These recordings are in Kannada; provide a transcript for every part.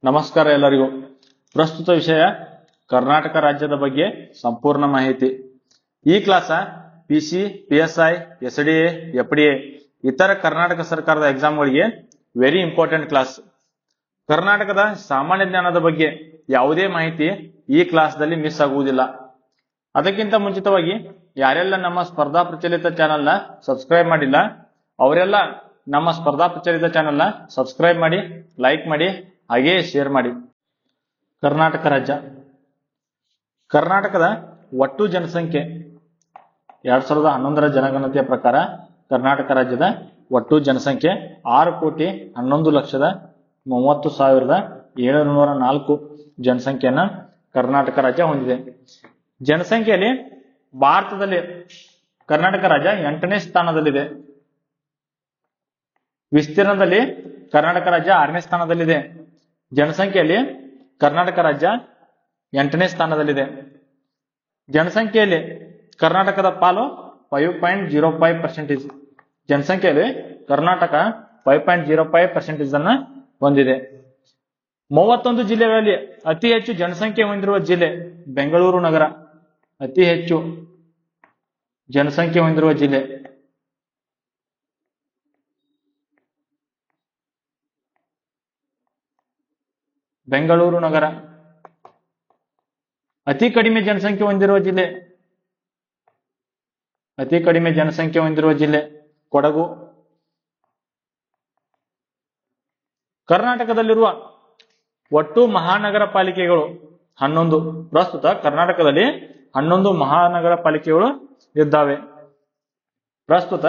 ನಮಸ್ಕಾರ ಎಲ್ಲರಿಗೂ. ಪ್ರಸ್ತುತ ವಿಷಯ ಕರ್ನಾಟಕ ರಾಜ್ಯದ ಬಗ್ಗೆ ಸಂಪೂರ್ಣ ಮಾಹಿತಿ. ಈ ಕ್ಲಾಸ ಪಿಸಿ, ಪಿಎಸ್ಐ, ಎಸ್ಡಿಎ, ಎಫ್ಡಿಎ ಇತರ ಕರ್ನಾಟಕ ಸರ್ಕಾರದ ಎಕ್ಸಾಮ್ಗಳಿಗೆ ವೆರಿ ಇಂಪಾರ್ಟೆಂಟ್ ಕ್ಲಾಸ್. ಕರ್ನಾಟಕದ ಸಾಮಾನ್ಯ ಜ್ಞಾನದ ಬಗ್ಗೆ ಯಾವುದೇ ಮಾಹಿತಿ ಈ ಕ್ಲಾಸ್ದಲ್ಲಿ ಮಿಸ್ ಆಗುವುದಿಲ್ಲ. ಅದಕ್ಕಿಂತ ಮುಂಚಿತವಾಗಿ ಯಾರೆಲ್ಲ ನಮ್ಮ ಸ್ಪರ್ಧಾ ಪ್ರಚಲಿತ ಚಾನೆಲ್ನ ಸಬ್ಸ್ಕ್ರೈಬ್ ಮಾಡಿಲ್ಲ ಅವರೆಲ್ಲ ನಮ್ಮ ಸ್ಪರ್ಧಾ ಪ್ರಚಲಿತ ಚಾನೆಲ್ನ ಸಬ್ಸ್ಕ್ರೈಬ್ ಮಾಡಿ, ಲೈಕ್ ಮಾಡಿ, ಹಾಗೆಯೇ ಶೇರ್ ಮಾಡಿ. ಕರ್ನಾಟಕ ರಾಜ್ಯ. ಕರ್ನಾಟಕದ ಒಟ್ಟು ಜನಸಂಖ್ಯೆ 2011ರ ಜನಗಣತಿಯ ಪ್ರಕಾರ ಕರ್ನಾಟಕ ರಾಜ್ಯದ ಒಟ್ಟು ಜನಸಂಖ್ಯೆ 6,11,30,704 ಜನಸಂಖ್ಯೆಯನ್ನ ಕರ್ನಾಟಕ ರಾಜ್ಯ ಹೊಂದಿದೆ. ಜನಸಂಖ್ಯೆಯಲ್ಲಿ ಭಾರತದಲ್ಲಿ ಕರ್ನಾಟಕ ರಾಜ್ಯ 8ನೇ ಸ್ಥಾನದಲ್ಲಿದೆ. ವಿಸ್ತೀರ್ಣದಲ್ಲಿ ಕರ್ನಾಟಕ ರಾಜ್ಯ 6ನೇ ಸ್ಥಾನದಲ್ಲಿದೆ. ಜನಸಂಖ್ಯೆಯಲ್ಲಿ ಕರ್ನಾಟಕ ರಾಜ್ಯ 8ನೇ ಸ್ಥಾನದಲ್ಲಿದೆ. ಜನಸಂಖ್ಯೆಯಲ್ಲಿ ಕರ್ನಾಟಕದ ಪಾಲು 5.05%. ಜನಸಂಖ್ಯೆಯಲ್ಲಿ ಕರ್ನಾಟಕ 5.05% ಅನ್ನ ಹೊಂದಿದೆ. 31 ಜಿಲ್ಲೆಗಳಲ್ಲಿ ಅತಿ ಹೆಚ್ಚು ಜನಸಂಖ್ಯೆ ಹೊಂದಿರುವ ಜಿಲ್ಲೆ ಬೆಂಗಳೂರು ನಗರ. ಅತಿ ಹೆಚ್ಚು ಜನಸಂಖ್ಯೆ ಹೊಂದಿರುವ ಜಿಲ್ಲೆ ಬೆಂಗಳೂರು ನಗರ. ಅತಿ ಕಡಿಮೆ ಜನಸಂಖ್ಯೆ ಹೊಂದಿರುವ ಜಿಲ್ಲೆ ಕೊಡಗು. ಕರ್ನಾಟಕದಲ್ಲಿರುವ ಒಟ್ಟು ಮಹಾನಗರ ಪಾಲಿಕೆಗಳು 11. ಪ್ರಸ್ತುತ ಕರ್ನಾಟಕದಲ್ಲಿ 11 ಮಹಾನಗರ ಪಾಲಿಕೆಗಳು ಇದ್ದಾವೆ. ಪ್ರಸ್ತುತ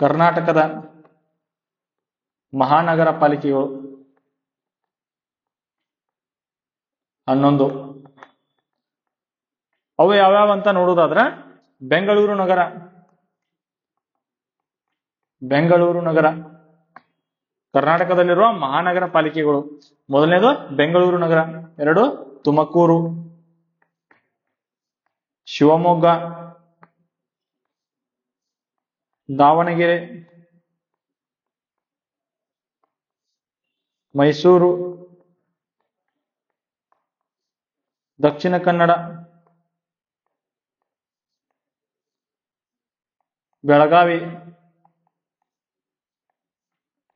ಕರ್ನಾಟಕದ ಮಹಾನಗರ ಪಾಲಿಕೆಗಳು 11. ಅವು ಯಾವ್ಯಾವ ಅಂತ ನೋಡುವುದಾದ್ರೆ ಬೆಂಗಳೂರು ನಗರ ಕರ್ನಾಟಕದಲ್ಲಿರುವ ಮಹಾನಗರ ಪಾಲಿಕೆಗಳು. ಮೊದಲನೇದು ಬೆಂಗಳೂರು ನಗರ, 2 ತುಮಕೂರು, ಶಿವಮೊಗ್ಗ, ದಾವಣಗೆರೆ, ಮೈಸೂರು, ದಕ್ಷಿಣ ಕನ್ನಡ, ಬೆಳಗಾವಿ,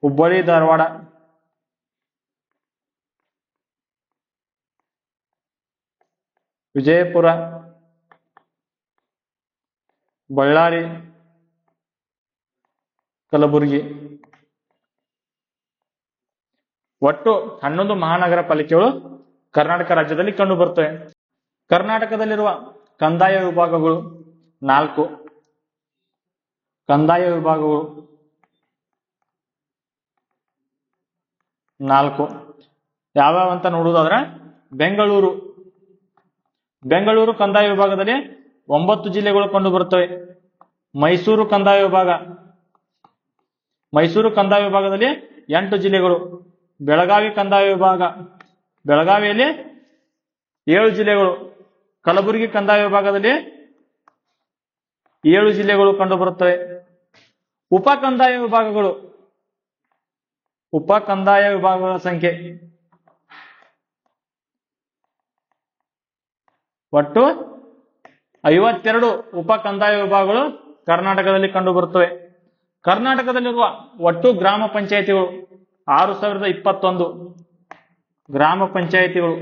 ಹುಬ್ಬಳ್ಳಿ ಧಾರವಾಡ, ವಿಜಯಪುರ, ಬಳ್ಳಾರಿ, ಕಲಬುರಗಿ. ಒಟ್ಟು 11 ಮಹಾನಗರ ಪಾಲಿಕೆಗಳು ಕರ್ನಾಟಕ ರಾಜ್ಯದಲ್ಲಿ ಕಂಡು ಬರುತ್ತವೆ. ಕರ್ನಾಟಕದಲ್ಲಿರುವ ಕಂದಾಯ ವಿಭಾಗಗಳು 4. ಕಂದಾಯ ವಿಭಾಗಗಳು 4 ಯಾವ್ಯಾವ ಅಂತ ನೋಡುವುದಾದ್ರೆ ಬೆಂಗಳೂರು ಕಂದಾಯ ವಿಭಾಗದಲ್ಲಿ 9 ಜಿಲ್ಲೆಗಳು ಕಂಡು ಬರುತ್ತವೆ. ಮೈಸೂರು ಕಂದಾಯ ವಿಭಾಗದಲ್ಲಿ 8 ಜಿಲ್ಲೆಗಳು. ಬೆಳಗಾವಿ ಕಂದಾಯ ವಿಭಾಗ, ಬೆಳಗಾವಿಯಲ್ಲಿ 7 ಜಿಲ್ಲೆಗಳು. ಕಲಬುರಗಿ ಕಂದಾಯ ವಿಭಾಗದಲ್ಲಿ 7 ಜಿಲ್ಲೆಗಳು ಕಂಡು ಬರುತ್ತವೆ. ಉಪ ಕಂದಾಯ ವಿಭಾಗಗಳ ಸಂಖ್ಯೆ ಒಟ್ಟು 52 ಉಪ ಕಂದಾಯ ವಿಭಾಗಗಳು ಕರ್ನಾಟಕದಲ್ಲಿ ಕಂಡು ಬರುತ್ತವೆ. ಕರ್ನಾಟಕದಲ್ಲಿರುವ ಒಟ್ಟು ಗ್ರಾಮ ಪಂಚಾಯಿತಿಗಳು 6,021 ಗ್ರಾಮ ಪಂಚಾಯಿತಿಗಳು.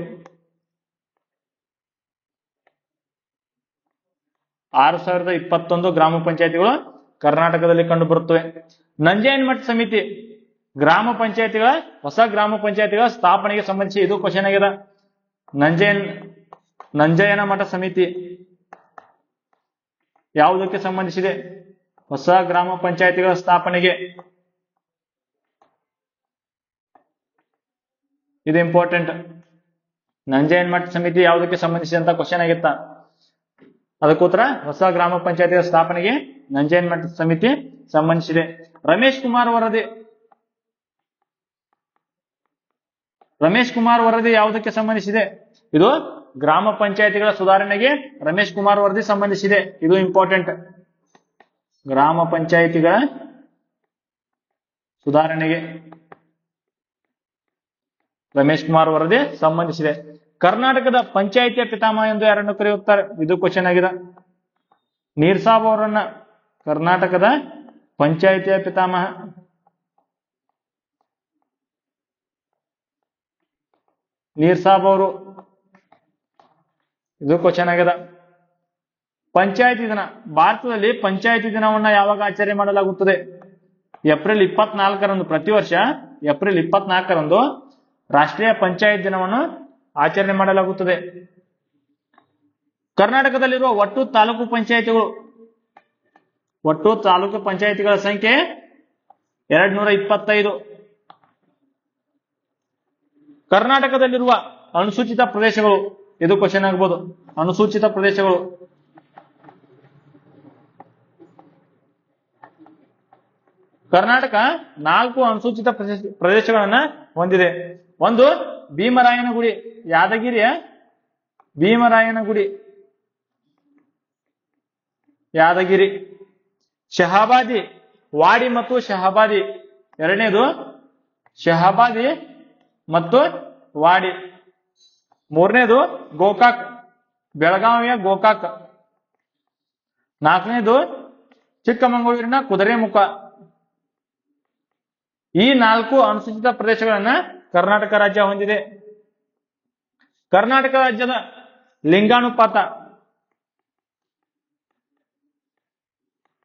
6,021 ಗ್ರಾಮ ಪಂಚಾಯಿತಿಗಳು ಕರ್ನಾಟಕದಲ್ಲಿ ಕಂಡು ಬರುತ್ತವೆ. ನಂಜನಮಠ ಸಮಿತಿ ಗ್ರಾಮ ಪಂಚಾಯಿತಿಗಳ ಹೊಸ ಗ್ರಾಮ ಪಂಚಾಯಿತಿಗಳ ಸ್ಥಾಪನೆಗೆ ಸಂಬಂಧಿಸಿ ಇದು ಕ್ವಶನ್ ಆಗಿದೆ. ನಂಜಯನ ಮಠ ಸಮಿತಿ ಯಾವುದಕ್ಕೆ ಸಂಬಂಧಿಸಿದೆ? ಹೊಸ ಗ್ರಾಮ ಪಂಚಾಯಿತಿಗಳ ಸ್ಥಾಪನೆಗೆ. ಇದು ಇಂಪಾರ್ಟೆಂಟ್. ನಂಜಯನ ಮಠ ಸಮಿತಿ ಯಾವುದಕ್ಕೆ ಸಂಬಂಧಿಸಿದೆ ಅಂತ ಕ್ವಶನ್ ಆಗಿತ್ತ. ಅದಕ್ಕೋಸ್ಕರ ಹೊಸ ಗ್ರಾಮ ಪಂಚಾಯಿತಿಗಳ ಸ್ಥಾಪನೆಗೆ ನಂಜಯನ ಮಠ ಸಮಿತಿ ಸಂಬಂಧಿಸಿದೆ. ರಮೇಶ್ ಕುಮಾರ್ ವರದಿ ಯಾವುದಕ್ಕೆ ಸಂಬಂಧಿಸಿದೆ? ಇದು ಗ್ರಾಮ ಪಂಚಾಯಿತಿಗಳ ಸುಧಾರಣೆಗೆ ರಮೇಶ್ ಕುಮಾರ್ ವರದಿ ಸಂಬಂಧಿಸಿದೆ. ಇದು ಇಂಪಾರ್ಟೆಂಟ್. ಗ್ರಾಮ ಪಂಚಾಯಿತಿಗಳ ಸುಧಾರಣೆಗೆ ರಮೇಶ್ ಕುಮಾರ್ ವರದಿ ಸಂಬಂಧಿಸಿದೆ. ಕರ್ನಾಟಕದ ಪಂಚಾಯಿತಿಯ ಪಿತಾಮಹ ಎಂದು ಯಾರನ್ನು ಕರೆಯುತ್ತಾರೆ? ಇದು ಕ್ವಶನ್ ಆಗಿದೆ. ನೀರ್ ಸಾಬ್ ಅವರನ್ನ ಕರ್ನಾಟಕದ ಪಂಚಾಯಿತಿಯ ಪಿತಾಮಹ. ನೀರ್ ಸಾಬ್ ಅವರು. ಇದು ಕ್ವಶನ್ ಆಗಿದೆ. ಪಂಚಾಯಿತಿ ದಿನ. ಭಾರತದಲ್ಲಿ ಪಂಚಾಯಿತಿ ದಿನವನ್ನ ಯಾವಾಗ ಆಚರಣೆ ಮಾಡಲಾಗುತ್ತದೆ? ಏಪ್ರಿಲ್ 24ರಂದು. ಪ್ರತಿ ವರ್ಷ ಏಪ್ರಿಲ್ 24ರಂದು ರಾಷ್ಟ್ರೀಯ ಪಂಚಾಯತ್ ದಿನವನ್ನು ಆಚರಣೆ ಮಾಡಲಾಗುತ್ತದೆ. ಕರ್ನಾಟಕದಲ್ಲಿರುವ ಒಟ್ಟು ತಾಲೂಕು ಪಂಚಾಯಿತಿಗಳು. ಒಟ್ಟು ತಾಲೂಕು ಪಂಚಾಯಿತಿಗಳ ಸಂಖ್ಯೆ 225. ಕರ್ನಾಟಕದಲ್ಲಿರುವ ಅನುಸೂಚಿತ ಪ್ರದೇಶಗಳು. ಇದು ಕ್ವಶನ್ ಆಗ್ಬೋದು. ಅನುಸೂಚಿತ ಪ್ರದೇಶಗಳು. ಕರ್ನಾಟಕ 4 ಅನುಸೂಚಿತ ಪ್ರದೇಶಗಳನ್ನ ಹೊಂದಿದೆ. ಒಂದು ಭೀಮರಾಯನಗುಡಿ, ಯಾದಗಿರಿಯ ಭೀಮರಾಯನಗುಡಿ, ಯಾದಗಿರಿ. ಶಹಾಬಾದಿ, ವಾಡಿ ಮತ್ತು ಶಹಾಬಾದಿ. ಎರಡನೇದು ಶಹಾಬಾದಿ ಮತ್ತು ವಾಡಿ. ಮೂರನೇದು ಗೋಕಾಕ್, ಬೆಳಗಾವಿಯ ಗೋಕಾಕ್. ನಾಲ್ಕನೇದು ಚಿಕ್ಕಮಗಳೂರಿನ ಕುದುರೆಮುಖ. ಈ 4 ಅನುಸೂಚಿತ ಪ್ರದೇಶಗಳನ್ನ ಕರ್ನಾಟಕ ರಾಜ್ಯ ಹೊಂದಿದೆ. ಕರ್ನಾಟಕ ರಾಜ್ಯದ ಲಿಂಗಾನುಪಾತ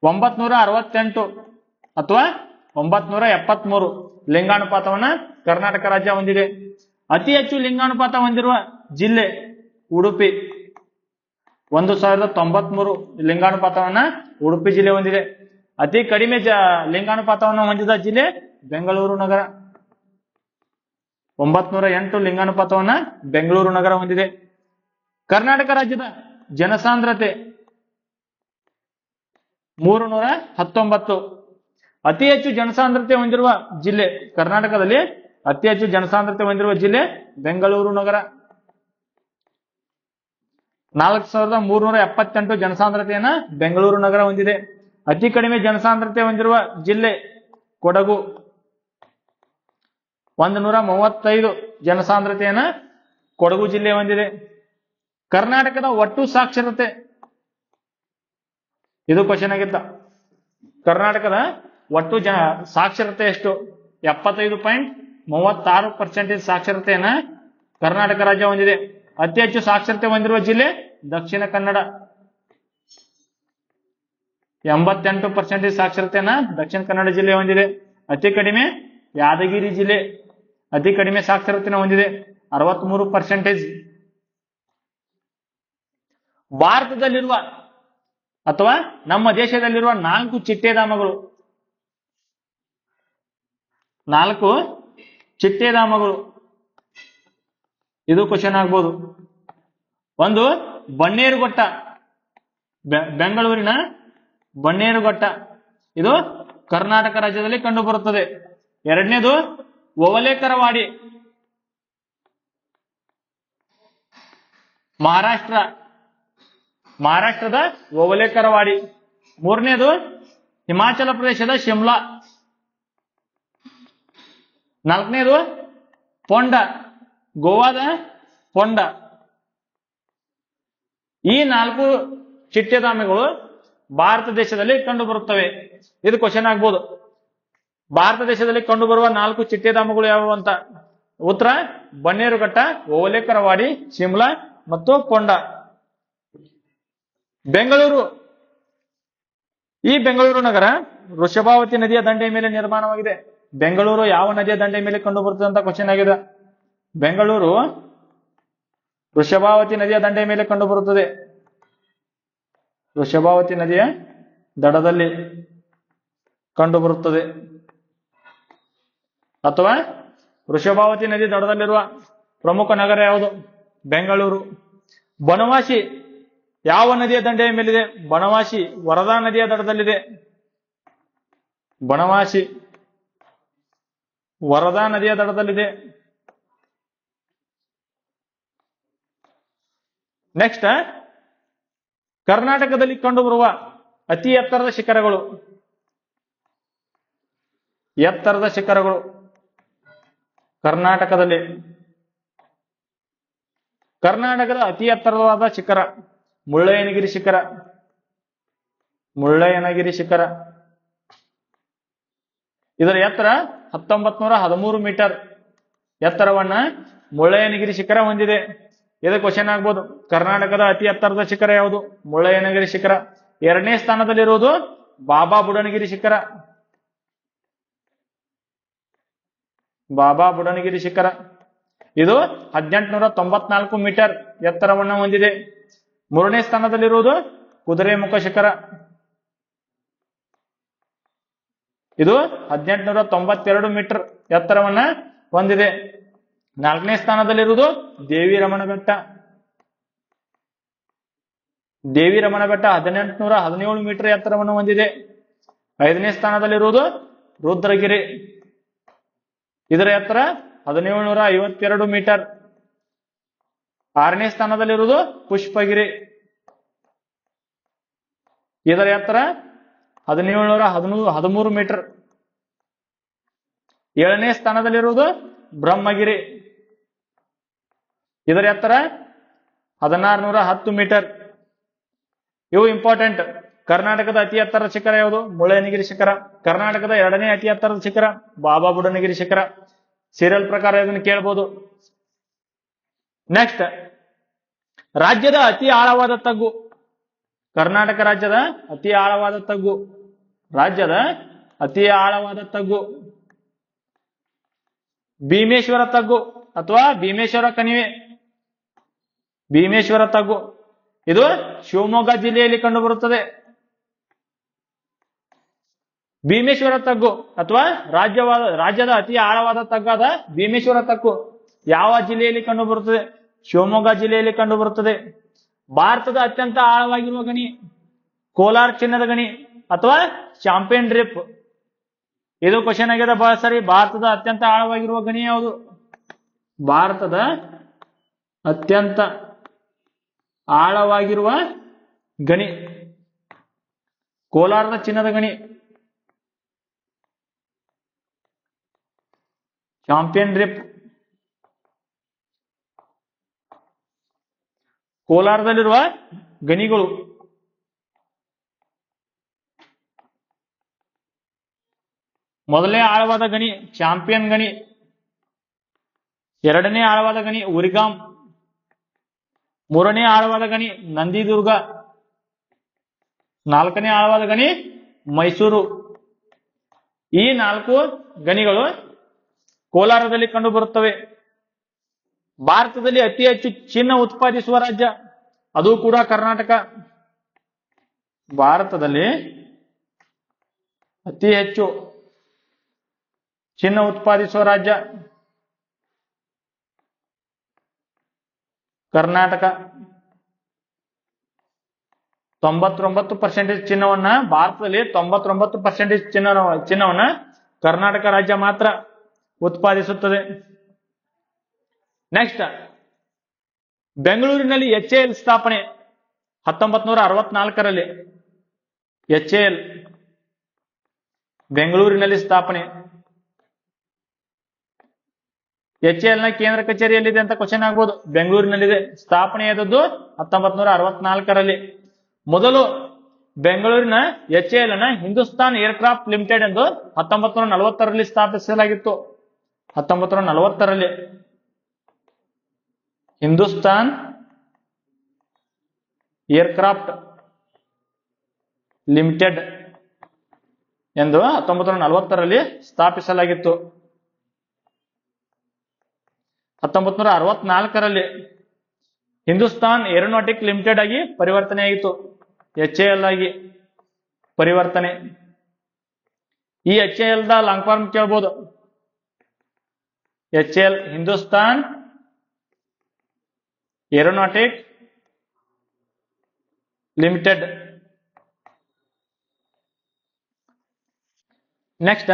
968 ಅಥವಾ 973 ಲಿಂಗಾನುಪಾತವನ್ನ ಕರ್ನಾಟಕ ರಾಜ್ಯ ಹೊಂದಿದೆ. ಅತಿ ಹೆಚ್ಚು ಲಿಂಗಾನುಪಾತ ಹೊಂದಿರುವ ಜಿಲ್ಲೆ ಉಡುಪಿ. 1093 ಲಿಂಗಾನುಪಾತವನ್ನ ಉಡುಪಿ ಜಿಲ್ಲೆ ಹೊಂದಿದೆ. ಅತಿ ಕಡಿಮೆ ಲಿಂಗಾನುಪಾತವನ್ನು ಹೊಂದಿದ ಜಿಲ್ಲೆ ಬೆಂಗಳೂರು ನಗರ. 908 ಲಿಂಗಾನುಪಾತವನ್ನ ಬೆಂಗಳೂರು ನಗರ ಹೊಂದಿದೆ. ಕರ್ನಾಟಕ ರಾಜ್ಯದ ಜನಸಾಂದ್ರತೆ 319. ಅತಿ ಹೆಚ್ಚು ಜನಸಾಂದ್ರತೆ ಹೊಂದಿರುವ ಜಿಲ್ಲೆ ಕರ್ನಾಟಕದಲ್ಲಿ ಅತಿ ಹೆಚ್ಚು ಜನಸಾಂದ್ರತೆ ಹೊಂದಿರುವ ಜಿಲ್ಲೆ ಬೆಂಗಳೂರು ನಗರ. 4378 ಜನಸಾಂದ್ರತೆಯನ್ನ ಬೆಂಗಳೂರು ನಗರ ಹೊಂದಿದೆ. ಅತಿ ಕಡಿಮೆ ಜನಸಾಂದ್ರತೆ ಹೊಂದಿರುವ ಜಿಲ್ಲೆ ಕೊಡಗು. 135 ಜನಸಾಂದ್ರತೆಯನ್ನ ಕೊಡಗು ಜಿಲ್ಲೆ ಹೊಂದಿದೆ. ಕರ್ನಾಟಕದ ಒಟ್ಟು ಸಾಕ್ಷರತೆ. ಇದು ಕ್ವಶನ್ ಆಗಿತ್ತ. ಕರ್ನಾಟಕದ ಒಟ್ಟು ಸಾಕ್ಷರತೆ ಎಷ್ಟು? 75.36% ಸಾಕ್ಷರತೆಯನ್ನ ಕರ್ನಾಟಕ ರಾಜ್ಯ ಹೊಂದಿದೆ. ಅತಿ ಹೆಚ್ಚು ಸಾಕ್ಷರತೆ ಹೊಂದಿರುವ ಜಿಲ್ಲೆ ದಕ್ಷಿಣ ಕನ್ನಡ. 88% ಸಾಕ್ಷರತೆಯನ್ನ ದಕ್ಷಿಣ ಕನ್ನಡ ಜಿಲ್ಲೆ ಹೊಂದಿದೆ. ಅತಿ ಕಡಿಮೆ ಯಾದಗಿರಿ ಜಿಲ್ಲೆ ಅತಿ ಕಡಿಮೆ ಸಾಕ್ಷರತೆಯನ್ನು ಹೊಂದಿದೆ, 63%. ಭಾರತದಲ್ಲಿರುವ ಅಥವಾ ನಮ್ಮ ದೇಶದಲ್ಲಿರುವ 4 ಚಿಟ್ಟೆಧಾಮಗಳು. 4 ಚಿಟ್ಟೆಧಾಮಗಳು. ಇದು ಕ್ವಶನ್ ಆಗ್ಬೋದು. ಒಂದು ಬನ್ನೇರುಘಟ್ಟ, ಬೆಂಗಳೂರಿನ ಬನ್ನೇರುಘಟ್ಟ. ಇದು ಕರ್ನಾಟಕ ರಾಜ್ಯದಲ್ಲಿ ಕಂಡು ಬರುತ್ತದೆ. ಎರಡನೇದು ಓವಲೇಕರವಾಡಿ, ಮಹಾರಾಷ್ಟ್ರದ ಓವಲೇಕರವಾಡಿ. ಮೂರನೇದು ಹಿಮಾಚಲ ಪ್ರದೇಶದ ಶಿಮ್ಲಾ. ನಾಲ್ಕನೇದು ಪೊಂಡ, ಗೋವಾದ ಪೊಂಡ. ಈ 4 ಚಿಟ್ಟೆಧಾಮಗಳು ಭಾರತ ದೇಶದಲ್ಲಿ ಕಂಡು ಬರುತ್ತವೆ. ಇದು ಕ್ವಶನ್ ಆಗ್ಬೋದು. ಭಾರತ ದೇಶದಲ್ಲಿ ಕಂಡು ಬರುವ 4 ಚಿಟ್ಟೆಧಾಮಗಳು ಯಾವುವು ಅಂತ. ಉತ್ತರ ಬನ್ನೇರುಘಟ್ಟ, ಓವಲೇಕರವಾಡಿ, ಶಿಮ್ಲಾ ಮತ್ತು ಪೊಂಡ. ಬೆಂಗಳೂರು. ಈ ಬೆಂಗಳೂರು ನಗರ ವೃಷಭಾವತಿ ನದಿಯ ದಂಡೆಯ ಮೇಲೆ ನಿರ್ಮಾಣವಾಗಿದೆ. ಬೆಂಗಳೂರು ಯಾವ ನದಿಯ ದಂಡೆಯ ಮೇಲೆ ಕಂಡು ಬರುತ್ತದೆ ಅಂತ ಕ್ವಶನ್ ಆಗಿದೆ. ಬೆಂಗಳೂರು ವೃಷಭಾವತಿ ನದಿಯ ದಂಡೆಯ ಮೇಲೆ ಕಂಡು ಬರುತ್ತದೆ. ವೃಷಭಾವತಿ ನದಿಯ ದಡದಲ್ಲಿ ಕಂಡು ಬರುತ್ತದೆ. ಅಥವಾ ವೃಷಭಾವತಿ ನದಿ ದಡದಲ್ಲಿರುವ ಪ್ರಮುಖ ನಗರ ಯಾವುದು? ಬೆಂಗಳೂರು. ಬನವಾಸಿ ಯಾವ ನದಿಯ ದಂಡೆಯ ಮೇಲಿದೆ? ಬನವಾಸಿ ವರದಾ ನದಿಯ ದಡದಲ್ಲಿದೆ. ಬನವಾಸಿ ವರದಾ ನದಿಯ ದಡದಲ್ಲಿದೆ. ನೆಕ್ಸ್ಟ್, ಕರ್ನಾಟಕದಲ್ಲಿ ಕಂಡುಬರುವ ಅತಿ ಎತ್ತರದ ಶಿಖರಗಳು. ಎತ್ತರದ ಶಿಖರಗಳು ಕರ್ನಾಟಕದಲ್ಲಿ ಕರ್ನಾಟಕದ ಅತಿ ಎತ್ತರವಾದ ಶಿಖರ ಮುಳ್ಳಯ್ಯನಗಿರಿ ಶಿಖರ. ಮುಳ್ಳಯ್ಯನಗಿರಿ ಶಿಖರ ಇದರ ಎತ್ತರ 1913 ಮೀಟರ್ ಎತ್ತರವನ್ನ ಮುಳ್ಳಯ್ಯನಗಿರಿ ಶಿಖರ ಹೊಂದಿದೆ. ಇದು ಕ್ವಶನ್ ಆಗ್ಬೋದು. ಕರ್ನಾಟಕದ ಅತಿ ಎತ್ತರದ ಶಿಖರ ಯಾವುದು? ಮುಳ್ಳಯ್ಯನಗಿರಿ ಶಿಖರ. ಎರಡನೇ ಸ್ಥಾನದಲ್ಲಿರುವುದು ಬಾಬಾ ಬುಡನಗಿರಿ ಶಿಖರ. ಬಾಬಾ ಬುಡನಗಿರಿ ಶಿಖರ ಇದು 1894 ಮೀಟರ್ ಎತ್ತರವನ್ನು ಹೊಂದಿದೆ. ಮೂರನೇ ಸ್ಥಾನದಲ್ಲಿರುವುದು ಕುದುರೆಮುಖ ಶಿಖರ. ಇದು 1892 ಮೀಟರ್ ಎತ್ತರವನ್ನ ಹೊಂದಿದೆ. ನಾಲ್ಕನೇ ಸ್ಥಾನದಲ್ಲಿರುವುದು ದೇವಿ ರಮಣ ಬೆಟ್ಟ. ದೇವಿ ರಮಣ ಬೆಟ್ಟ 1817 ಮೀಟರ್ ಎತ್ತರವನ್ನು ಹೊಂದಿದೆ. ಐದನೇ ಸ್ಥಾನದಲ್ಲಿರುವುದು ರುದ್ರಗಿರಿ. ಇದರ ಎತ್ತರ 1752 ಮೀಟರ್. ಆರನೇ ಸ್ಥಾನದಲ್ಲಿರುವುದು ಪುಷ್ಪಗಿರಿ. ಇದರ ಎತ್ತರ 1713 ಮೀಟರ್. ಏಳನೇ ಸ್ಥಾನದಲ್ಲಿರುವುದು ಬ್ರಹ್ಮಗಿರಿ. ಇದರ ಎತ್ತರ 1610 ಮೀಟರ್. ಇವು ಇಂಪಾರ್ಟೆಂಟ್. ಕರ್ನಾಟಕದ ಅತಿ ಎತ್ತರದ ಶಿಖರ ಯಾವುದು? ಮುಳ್ಳಯ್ಯನಗಿರಿ ಶಿಖರ. ಕರ್ನಾಟಕದ ಎರಡನೇ ಅತಿ ಎತ್ತರದ ಶಿಖರ ಬಾಬಾ ಬುಡನಗಿರಿ ಶಿಖರ. ಸೀರಿಯಲ್ ಪ್ರಕಾರ ಇದನ್ನು ಕೇಳಬಹುದು. ನೆಕ್ಸ್ಟ್, ರಾಜ್ಯದ ಅತಿ ಆಳವಾದ ತಗ್ಗು. ಕರ್ನಾಟಕ ರಾಜ್ಯದ ಅತಿ ಆಳವಾದ ತಗ್ಗು. ರಾಜ್ಯದ ಅತಿ ಆಳವಾದ ತಗ್ಗು ಭೀಮೇಶ್ವರ ತಗ್ಗು ಅಥವಾ ಭೀಮೇಶ್ವರ ಕಣಿವೆ. ಭೀಮೇಶ್ವರ ತಗ್ಗು ಇದು ಶಿವಮೊಗ್ಗ ಜಿಲ್ಲೆಯಲ್ಲಿ ಕಂಡುಬರುತ್ತದೆ. ಭೀಮೇಶ್ವರ ತಗ್ಗು ಅಥವಾ ರಾಜ್ಯದ ಅತಿ ಆಳವಾದ ತಗ್ಗಾದ ಭೀಮೇಶ್ವರ ತಗ್ಗು ಯಾವ ಜಿಲ್ಲೆಯಲ್ಲಿ ಕಂಡುಬರುತ್ತದೆ? ಶಿವಮೊಗ್ಗ ಜಿಲ್ಲೆಯಲ್ಲಿ ಕಂಡುಬರುತ್ತದೆ. ಭಾರತದ ಅತ್ಯಂತ ಆಳವಾಗಿರುವ ಗಣಿ ಕೋಲಾರ ಚಿನ್ನದ ಗಣಿ ಅಥವಾ ಚಾಂಪಿಯನ್ ಡ್ರಿಪ್. ಇದು ಕ್ವಶನ್ ಆಗಿದೆ ಬಹಳ ಸರಿ. ಭಾರತದ ಅತ್ಯಂತ ಆಳವಾಗಿರುವ ಗಣಿ ಯಾವುದು? ಭಾರತದ ಅತ್ಯಂತ ಆಳವಾಗಿರುವ ಗಣಿ ಕೋಲಾರದ ಚಿನ್ನದ ಗಣಿ ಚಾಂಪಿಯನ್ ಡ್ರಿಪ್. ಕೋಲಾರದಲ್ಲಿರುವ ಗಣಿಗಳು ಮೊದಲನೇ ಆಳವಾದ ಗಣಿ ಚಾಂಪಿಯನ್ ಗಣಿ. ಎರಡನೇ ಆಳವಾದ ಗಣಿ ಉರಿಗಾಂ. ಮೂರನೇ ಆಳವಾದ ಗಣಿ ನಂದಿದುರ್ಗ. ನಾಲ್ಕನೇ ಆಳವಾದ ಗಣಿ ಮೈಸೂರು. ಈ 4 ಗಣಿಗಳು ಕೋಲಾರದಲ್ಲಿ ಕಂಡುಬರುತ್ತವೆ. ಭಾರತದಲ್ಲಿ ಅತಿ ಹೆಚ್ಚು ಚಿನ್ನ ಉತ್ಪಾದಿಸುವ ರಾಜ್ಯ ಅದು ಕೂಡ ಕರ್ನಾಟಕ. ಭಾರತದಲ್ಲಿ ಅತಿ ಹೆಚ್ಚು ಚಿನ್ನ ಉತ್ಪಾದಿಸುವ ರಾಜ್ಯ ಕರ್ನಾಟಕ. 99% ಚಿನ್ನವನ್ನ ಭಾರತದಲ್ಲಿ 99% ಚಿನ್ನವನ್ನ ಕರ್ನಾಟಕ ರಾಜ್ಯ ಮಾತ್ರ ಉತ್ಪಾದಿಸುತ್ತದೆ. ನೆಕ್ಸ್ಟ್, ಬೆಂಗಳೂರಿನಲ್ಲಿ HAL ಸ್ಥಾಪನೆ 1964ರಲ್ಲಿ. HAL ಬೆಂಗಳೂರಿನಲ್ಲಿ ಸ್ಥಾಪನೆ. HAL ನ ಕೇಂದ್ರ ಕಚೇರಿಯಲ್ಲಿದೆ ಅಂತ ಕ್ವಶನ್ ಆಗ್ಬೋದು. ಬೆಂಗಳೂರಿನಲ್ಲಿದೆ. ಸ್ಥಾಪನೆಯಾದದ್ದು 1964ರಲ್ಲಿ. ಮೊದಲು ಬೆಂಗಳೂರಿನ HAL ನ ಹಿಂದೂಸ್ತಾನ್ ಏರ್ಕ್ರಾಫ್ಟ್ ಲಿಮಿಟೆಡ್ ಎಂದು 1940ರಲ್ಲಿ ಸ್ಥಾಪಿಸಲಾಗಿತ್ತು. 1940ರಲ್ಲಿ ಹಿಂದೂಸ್ತಾನ್ ಏರ್ಕ್ರಾಫ್ಟ್ ಲಿಮಿಟೆಡ್ ಎಂದು 1940ರಲ್ಲಿ ಸ್ಥಾಪಿಸಲಾಗಿತ್ತು. 1964ರಲ್ಲಿ ಹಿಂದೂಸ್ತಾನ್ ಏರೋನಾಟಿಕ್ ಲಿಮಿಟೆಡ್ ಆಗಿ ಪರಿವರ್ತನೆಯಾಗಿತ್ತು. HAL ಆಗಿ ಪರಿವರ್ತನೆ. ಈ HAL ದ ಲಾಂಗ್ ಫಾರ್ಮ್ ಕೇಳಬಹುದು. HAL Hindustan aeronautic limited. Next,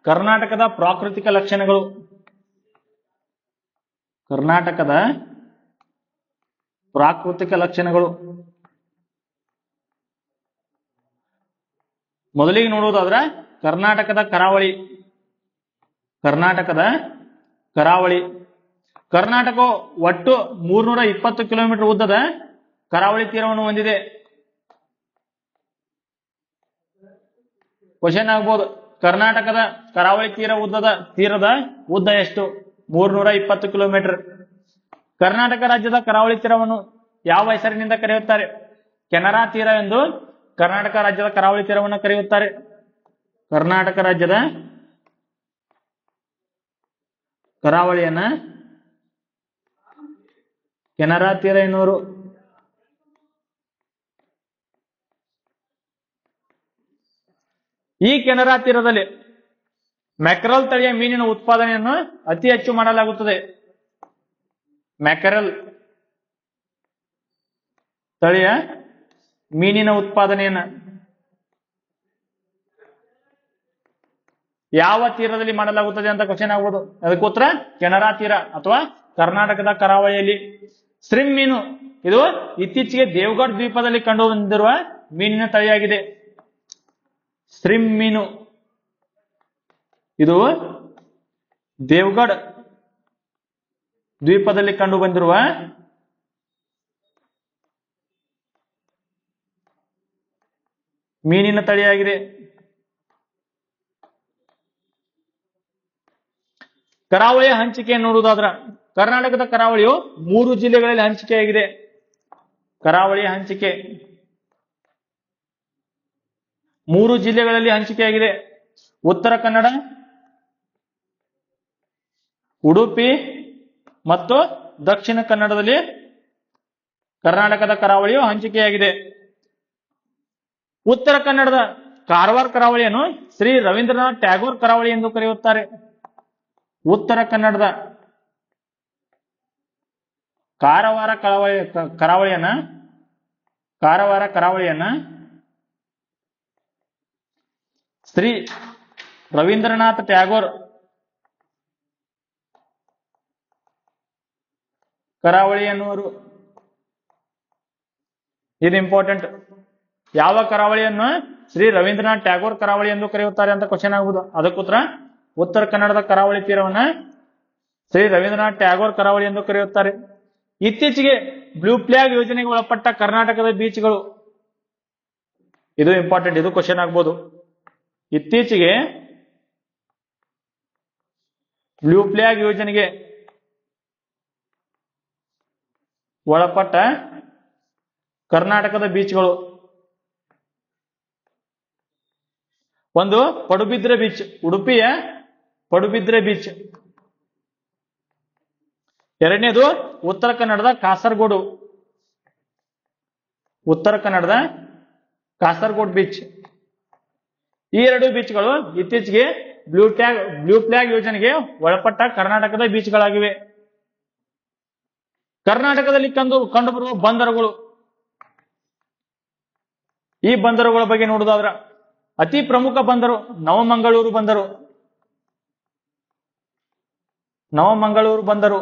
ಕರ್ನಾಟಕದ ಪ್ರಾಕೃತಿಕ ಲಕ್ಷಣಗಳು. ಕರ್ನಾಟಕದ ಪ್ರಾಕೃತಿಕ ಲಕ್ಷಣಗಳು ಮೊದಲಿಗೆ ನೋಡುವುದಾದ್ರೆ ಕರ್ನಾಟಕದ ಕರಾವಳಿ. ಕರ್ನಾಟಕದ ಕರಾವಳಿ ಕರ್ನಾಟಕ ಒಟ್ಟು 320 ಕಿಲೋಮೀಟರ್ ಉದ್ದದ ಕರಾವಳಿ ತೀರವನ್ನು ಹೊಂದಿದೆ. ಕ್ವಶನ್ ಆಗ್ಬೋದು, ಕರ್ನಾಟಕದ ಕರಾವಳಿ ತೀರದ ಉದ್ದ ಎಷ್ಟು? 320 ಕಿಲೋಮೀಟರ್. ಕರ್ನಾಟಕ ರಾಜ್ಯದ ಕರಾವಳಿ ತೀರವನ್ನು ಯಾವ ಹೆಸರಿನಿಂದ ಕರೆಯುತ್ತಾರೆ? ಕೆನರಾ ತೀರ ಎಂದು ಕರ್ನಾಟಕ ರಾಜ್ಯದ ಕರಾವಳಿ ತೀರವನ್ನು ಕರೆಯುತ್ತಾರೆ. ಕರ್ನಾಟಕ ರಾಜ್ಯದ ಕರಾವಳಿಯನ್ನ ಕೆನರಾ ತೀರ ಎನ್ನುವರು. ಈ ಕೆನರಾ ತೀರದಲ್ಲಿ ಮ್ಯಾಕರಲ್ ತಳಿಯ ಮೀನಿನ ಉತ್ಪಾದನೆಯನ್ನು ಅತಿ ಹೆಚ್ಚು ಮಾಡಲಾಗುತ್ತದೆ. ಮ್ಯಾಕರಲ್ ತಳಿಯ ಮೀನಿನ ಉತ್ಪಾದನೆಯನ್ನ ಯಾವ ತೀರದಲ್ಲಿ ಮಾಡಲಾಗುತ್ತದೆ ಅಂತ ಕ್ವಶನ್ ಆಗ್ಬೋದು. ಅದಕ್ಕೆ ಉತ್ತರ ಕೆನರಾ ತೀರ ಅಥವಾ ಕರ್ನಾಟಕದ ಕರಾವಳಿಯಲ್ಲಿ. ಸ್ಟ್ರಿಮ್ ಮೀನು ಇದು ಇತ್ತೀಚೆಗೆ ದೇವಗಢ ದ್ವೀಪದಲ್ಲಿ ಕಂಡು ಬಂದಿರುವ ಮೀನಿನ ತಳಿಯಾಗಿದೆ. ಸ್ಟ್ರಿಮ್ ಮೀನು ಇದು ದೇವಗಢ ದ್ವೀಪದಲ್ಲಿ ಕಂಡು ಬಂದಿರುವ ಮೀನಿನ ತಳಿಯಾಗಿದೆ. ಕರಾವಳಿಯ ಹಂಚಿಕೆ ನೋಡುವುದಾದ್ರ ಕರ್ನಾಟಕದ ಕರಾವಳಿಯು 3 ಜಿಲ್ಲೆಗಳಲ್ಲಿ ಹಂಚಿಕೆಯಾಗಿದೆ. ಕರಾವಳಿಯ ಹಂಚಿಕೆ 3 ಜಿಲ್ಲೆಗಳಲ್ಲಿ ಹಂಚಿಕೆಯಾಗಿದೆ. ಉತ್ತರ ಕನ್ನಡ, ಉಡುಪಿ ಮತ್ತು ದಕ್ಷಿಣ ಕನ್ನಡದಲ್ಲಿ ಕರ್ನಾಟಕದ ಕರಾವಳಿಯು ಹಂಚಿಕೆಯಾಗಿದೆ. ಉತ್ತರ ಕನ್ನಡದ ಕಾರವಾರ ಕರಾವಳಿಯನ್ನು ಶ್ರೀ ರವೀಂದ್ರನಾಥ್ ಟ್ಯಾಗೋರ್ ಕರಾವಳಿ ಎಂದು ಕರೆಯುತ್ತಾರೆ. ಉತ್ತರ ಕನ್ನಡದ ಕಾರವಾರ ಕರಾವಳಿಯನ್ನ ಶ್ರೀ ರವೀಂದ್ರನಾಥ್ ಟ್ಯಾಗೋರ್ ಕರಾವಳಿ ಎನ್ನುವರು. ಇದು ಇಂಪಾರ್ಟೆಂಟ್. ಯಾವ ಕರಾವಳಿಯನ್ನು ಶ್ರೀ ರವೀಂದ್ರನಾಥ್ ಟ್ಯಾಗೋರ್ ಕರಾವಳಿ ಎಂದು ಕರೆಯುತ್ತಾರೆ ಅಂತ ಕ್ವಶನ್ ಆಗ್ಬೋದು. ಅದಕ್ಕೆ ಉತ್ತರ ಕನ್ನಡದ ಕರಾವಳಿ ತೀರವನ್ನ ಶ್ರೀ ರವೀಂದ್ರನಾಥ್ ಟ್ಯಾಗೋರ್ ಕರಾವಳಿ ಎಂದು ಕರೆಯುತ್ತಾರೆ. ಇತ್ತೀಚೆಗೆ ಬ್ಲೂ ಫ್ಲಾಗ್ ಯೋಜನೆಗೆ ಒಳಪಟ್ಟ ಕರ್ನಾಟಕದ ಬೀಚ್ಗಳು. ಇದು ಇಂಪಾರ್ಟೆಂಟ್, ಇದು ಕ್ವಶನ್ ಆಗ್ಬೋದು. ಇತ್ತೀಚೆಗೆ ಬ್ಲೂ ಫ್ಲಾಗ್ ಯೋಜನೆಗೆ ಒಳಪಟ್ಟ ಕರ್ನಾಟಕದ ಬೀಚ್ಗಳು. ಒಂದು ಪಡುಬಿದ್ರೆ ಬೀಚ್, ಉಡುಪಿಯ ಪಡುಬಿದ್ರೆ ಬೀಚ್. ಎರಡನೇದು ಉತ್ತರ ಕನ್ನಡದ ಕಾಸರಗೋಡು, ಉತ್ತರ ಕನ್ನಡದ ಕಾಸರಗೋಡು ಬೀಚ್. ಈ 2 ಬೀಚ್ಗಳು ಇತ್ತೀಚೆಗೆ ಬ್ಲೂ ಫ್ಲಾಗ್ ಯೋಜನೆಗೆ ಒಳಪಟ್ಟ ಕರ್ನಾಟಕದ ಬೀಚ್ಗಳಾಗಿವೆ. ಕರ್ನಾಟಕದಲ್ಲಿ ಕಂಡುಬರುವ ಬಂದರುಗಳು. ಈ ಬಂದರುಗಳ ಬಗ್ಗೆ ನೋಡುವುದಾದ್ರ ಅತಿ ಪ್ರಮುಖ ಬಂದರು ನವಮಂಗಳೂರು ಬಂದರು. ನವಮಂಗಳೂರು ಬಂದರು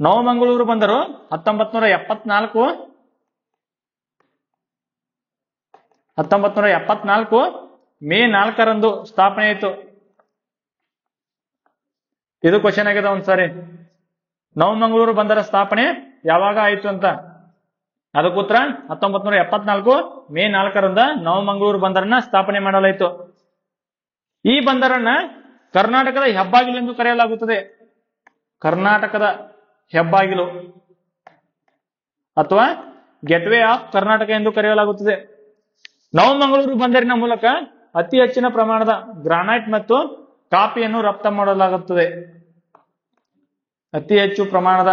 1974 ಮೇ 4ರಂದು ಸ್ಥಾಪನೆ ಆಯಿತು. ಇದು ಕ್ವಶನ್ ಆಗಿದೆ ಒಂದ್ಸಾರಿ. ನವಮಂಗಳೂರು ಬಂದರ ಸ್ಥಾಪನೆ ಯಾವಾಗ ಆಯಿತು ಅಂತ. ಅದಕ್ಕೆ ಉತ್ತರ 1974 ಮೇ 4ರಂದ ನವಮಂಗಳೂರು ಬಂದರನ್ನ ಸ್ಥಾಪನೆ ಮಾಡಲಾಯಿತು. ಈ ಬಂದರನ್ನ ಕರ್ನಾಟಕದ ಹೆಬ್ಬಾಗಿಲು ಎಂದು ಕರೆಯಲಾಗುತ್ತದೆ. ಕರ್ನಾಟಕದ ಹೆಬ್ಬಾಗಿಲು ಅಥವಾ ಗೆಟ್ವೇ ಆಫ್ ಕರ್ನಾಟಕ ಎಂದು ಕರೆಯಲಾಗುತ್ತದೆ. ನವಮಂಗಳೂರು ಬಂದರಿನ ಮೂಲಕ ಅತಿ ಹೆಚ್ಚಿನ ಪ್ರಮಾಣದ ಗ್ರಾನೈಟ್ ಮತ್ತು ಕಾಫಿಯನ್ನು ರಫ್ತು ಮಾಡಲಾಗುತ್ತದೆ. ಅತಿ ಹೆಚ್ಚು ಪ್ರಮಾಣದ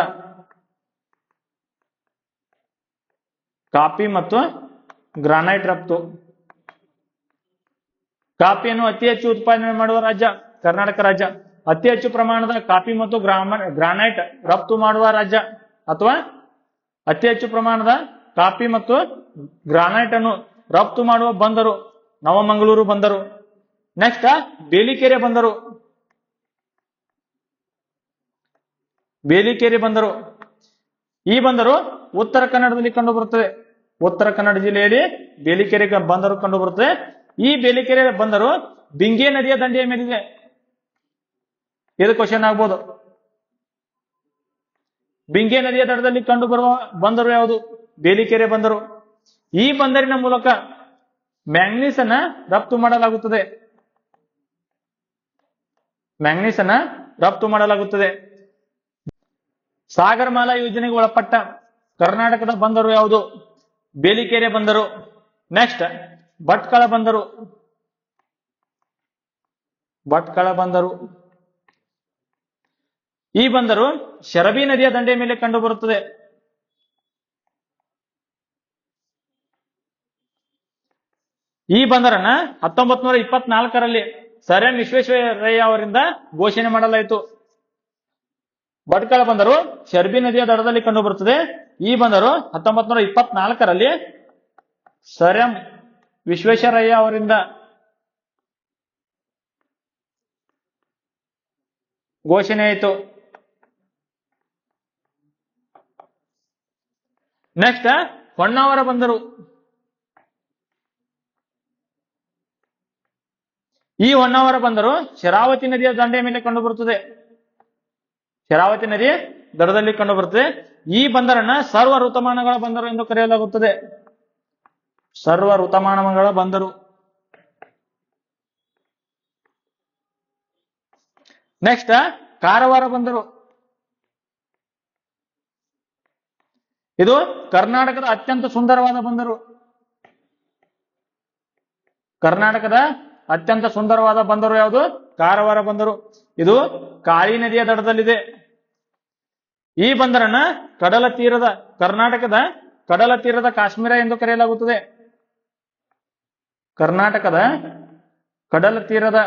ಕಾಫಿ ಮತ್ತು ಗ್ರಾನೈಟ್ ರಫ್ತು. ಕಾಫಿಯನ್ನು ಅತಿ ಹೆಚ್ಚು ಉತ್ಪಾದನೆ ಮಾಡುವ ರಾಜ್ಯ ಕರ್ನಾಟಕ ರಾಜ್ಯ. ಅತಿ ಹೆಚ್ಚು ಪ್ರಮಾಣದ ಕಾಫಿ ಮತ್ತು ಗ್ರಾನೈಟ್ ರಫ್ತು ಮಾಡುವ ರಾಜ್ಯ ಅಥವಾ ಅತಿ ಹೆಚ್ಚು ಪ್ರಮಾಣದ ಕಾಫಿ ಮತ್ತು ಗ್ರಾನೈಟ್ ಅನ್ನು ರಫ್ತು ಮಾಡುವ ಬಂದರು ನವಮಂಗಳೂರು ಬಂದರು. ನೆಕ್ಸ್ಟ್ ಬೇಲಿಕೆರೆ ಬಂದರು. ಬೇಲಿಕೆರೆ ಬಂದರು ಈ ಬಂದರು ಉತ್ತರ ಕನ್ನಡದಲ್ಲಿ ಕಂಡುಬರುತ್ತದೆ. ಉತ್ತರ ಕನ್ನಡ ಜಿಲ್ಲೆಯಲ್ಲಿ ಬೇಲಿಕೆರೆ ಬಂದರು ಕಂಡುಬರುತ್ತದೆ. ಈ ಬೇಲಿಕೆರೆ ಬಂದರು ಬಿಂಗೆ ನದಿಯ ದಂಡೆಯ ಮೇಲಿದೆ. ಇದು ಕ್ವಶನ್ ಆಗ್ಬೋದು. ಬಿಂಗೆ ನದಿಯ ದಡದಲ್ಲಿ ಕಂಡುಬರುವ ಬಂದರು ಯಾವುದು? ಬೇಲಿಕೆರೆ ಬಂದರು. ಈ ಬಂದರಿನ ಮೂಲಕ ಮ್ಯಾಂಗ್ನೀಸ್ ಅನ್ನ ರಫ್ತು ಮಾಡಲಾಗುತ್ತದೆ. ಮ್ಯಾಂಗ್ನೀಸ್ ಅನ್ನ ರಫ್ತು ಮಾಡಲಾಗುತ್ತದೆ. ಸಾಗರಮಾಲಾ ಯೋಜನೆಗೆ ಒಳಪಟ್ಟ ಕರ್ನಾಟಕದ ಬಂದರು ಯಾವುದು? ಬೇಲಿಕೆರೆ ಬಂದರು. ನೆಕ್ಸ್ಟ್ ಭಟ್ಕಳ ಬಂದರು. ಭಟ್ಕಳ ಬಂದರು. ಈ ಬಂದರು ಶರಬಿ ನದಿಯ ದಂಡೆಯ ಮೇಲೆ ಕಂಡು ಬರುತ್ತದೆ. ಈ ಬಂದರನ್ನ 1924ರಲ್ಲಿ ಸರ್ ಎಂ ವಿಶ್ವೇಶ್ವರಯ್ಯ ಅವರಿಂದ ಘೋಷಣೆ ಮಾಡಲಾಯಿತು. ಭಟ್ಕಳ ಬಂದರು ಶರಬಿ ನದಿಯ ದಡದಲ್ಲಿ ಕಂಡು ಬರುತ್ತದೆ. ಈ ಬಂದರು 1924ರಲ್ಲಿ ಸರ್ ಎಂ ವಿಶ್ವೇಶ್ವರಯ್ಯ ಅವರಿಂದ ಘೋಷಣೆ ಆಯಿತು. ನೆಕ್ಸ್ಟ್ ಹೊನ್ನಾವರ ಬಂದರು. ಈ ಹೊನ್ನಾವರ ಬಂದರು ಶರಾವತಿ ನದಿಯ ದಂಡೆಯ ಮೇಲೆ ಕಂಡು ಬರುತ್ತದೆ. ಶರಾವತಿ ನದಿ ದಡದಲ್ಲಿ ಕಂಡು ಬರುತ್ತದೆ. ಈ ಬಂದರನ್ನ ಸರ್ವ ಋತುಮಾನಗಳ ಬಂದರು ಎಂದು ಕರೆಯಲಾಗುತ್ತದೆ. ಸರ್ವ ಋತುಮಾನಗಳ ಬಂದರು. ನೆಕ್ಸ್ಟ್ ಕಾರವಾರ ಬಂದರು. ಇದು ಕರ್ನಾಟಕದ ಅತ್ಯಂತ ಸುಂದರವಾದ ಬಂದರು. ಕರ್ನಾಟಕದ ಅತ್ಯಂತ ಸುಂದರವಾದ ಬಂದರು ಯಾವುದು? ಕಾರವಾರ ಬಂದರು. ಇದು ಕಾಳಿ ನದಿಯ ದಡದಲ್ಲಿದೆ. ಈ ಬಂದರನ್ನ ಕಡಲ ತೀರದ ಕರ್ನಾಟಕದ ಕಡಲ ತೀರದ ಕಾಶ್ಮೀರ ಎಂದು ಕರೆಯಲಾಗುತ್ತದೆ. ಕರ್ನಾಟಕದ ಕಡಲ ತೀರದ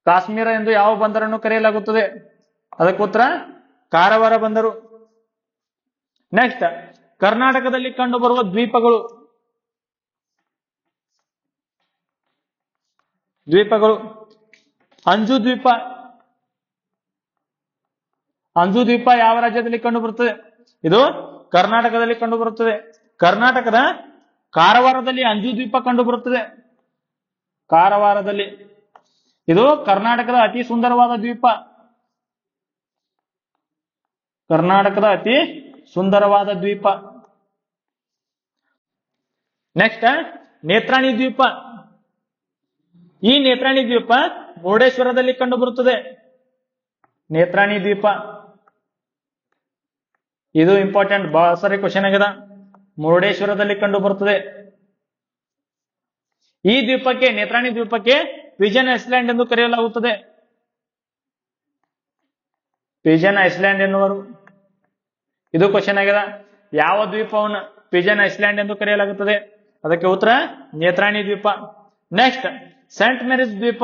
ಕಾಶ್ಮೀರ ಎಂದು ಯಾವ ಬಂದರನ್ನು ಕರೆಯಲಾಗುತ್ತದೆ? ಅದಕ್ಕೆ ಉತ್ತರ ಕಾರವಾರ ಬಂದರು. ನೆಕ್ಸ್ಟ್ ಕರ್ನಾಟಕದಲ್ಲಿ ಕಂಡುಬರುವ ದ್ವೀಪಗಳು. ದ್ವೀಪಗಳು ಅಂಜು ದ್ವೀಪ. ಅಂಜು ದ್ವೀಪ ಯಾವ ರಾಜ್ಯದಲ್ಲಿ ಕಂಡು ಬರುತ್ತದೆ? ಇದು ಕರ್ನಾಟಕದಲ್ಲಿ ಕಂಡು ಬರುತ್ತದೆ. ಕರ್ನಾಟಕದ ಕಾರವಾರದಲ್ಲಿ ಅಂಜು ದ್ವೀಪ ಕಂಡು ಬರುತ್ತದೆ. ಕಾರವಾರದಲ್ಲಿ. ಇದು ಕರ್ನಾಟಕದ ಅತಿ ಸುಂದರವಾದ ದ್ವೀಪ. ಕರ್ನಾಟಕದ ಅತಿ ಸುಂದರವಾದ ದ್ವೀಪ. ನೆಕ್ಸ್ಟ್ ನೇತ್ರಾಣಿ ದ್ವೀಪ. ಈ ನೇತ್ರಾಣಿ ದ್ವೀಪ ಮುರುಡೇಶ್ವರದಲ್ಲಿ ಕಂಡು ಬರುತ್ತದೆ. ನೇತ್ರಾಣಿ ದ್ವೀಪ ಇದು ಇಂಪಾರ್ಟೆಂಟ್, ಬಹಳ ಸಾರಿ ಕ್ವಶನ್ ಆಗಿದೆ. ಮುರುಡೇಶ್ವರದಲ್ಲಿ ಕಂಡು ಬರುತ್ತದೆ. ಈ ದ್ವೀಪಕ್ಕೆ ನೇತ್ರಾಣಿ ದ್ವೀಪಕ್ಕೆ ಪಿಜನ್ ಐಸ್ಲ್ಯಾಂಡ್ ಎಂದು ಕರೆಯಲಾಗುತ್ತದೆ. ಪಿಜನ್ ಐಸ್ಲ್ಯಾಂಡ್ ಎನ್ನುವರು. ಇದು ಕ್ವಶನ್ ಆಗಿದೆ. ಯಾವ ದ್ವೀಪವನ್ನು ಪಿಜನ್ ಐಸ್ಲ್ಯಾಂಡ್ ಎಂದು ಕರೆಯಲಾಗುತ್ತದೆ? ಅದಕ್ಕೆ ಉತ್ತರ ನೇತ್ರಾಣಿ ದ್ವೀಪ. ನೆಕ್ಸ್ಟ್ ಸೇಂಟ್ ಮೇರಿಸ್ ದ್ವೀಪ.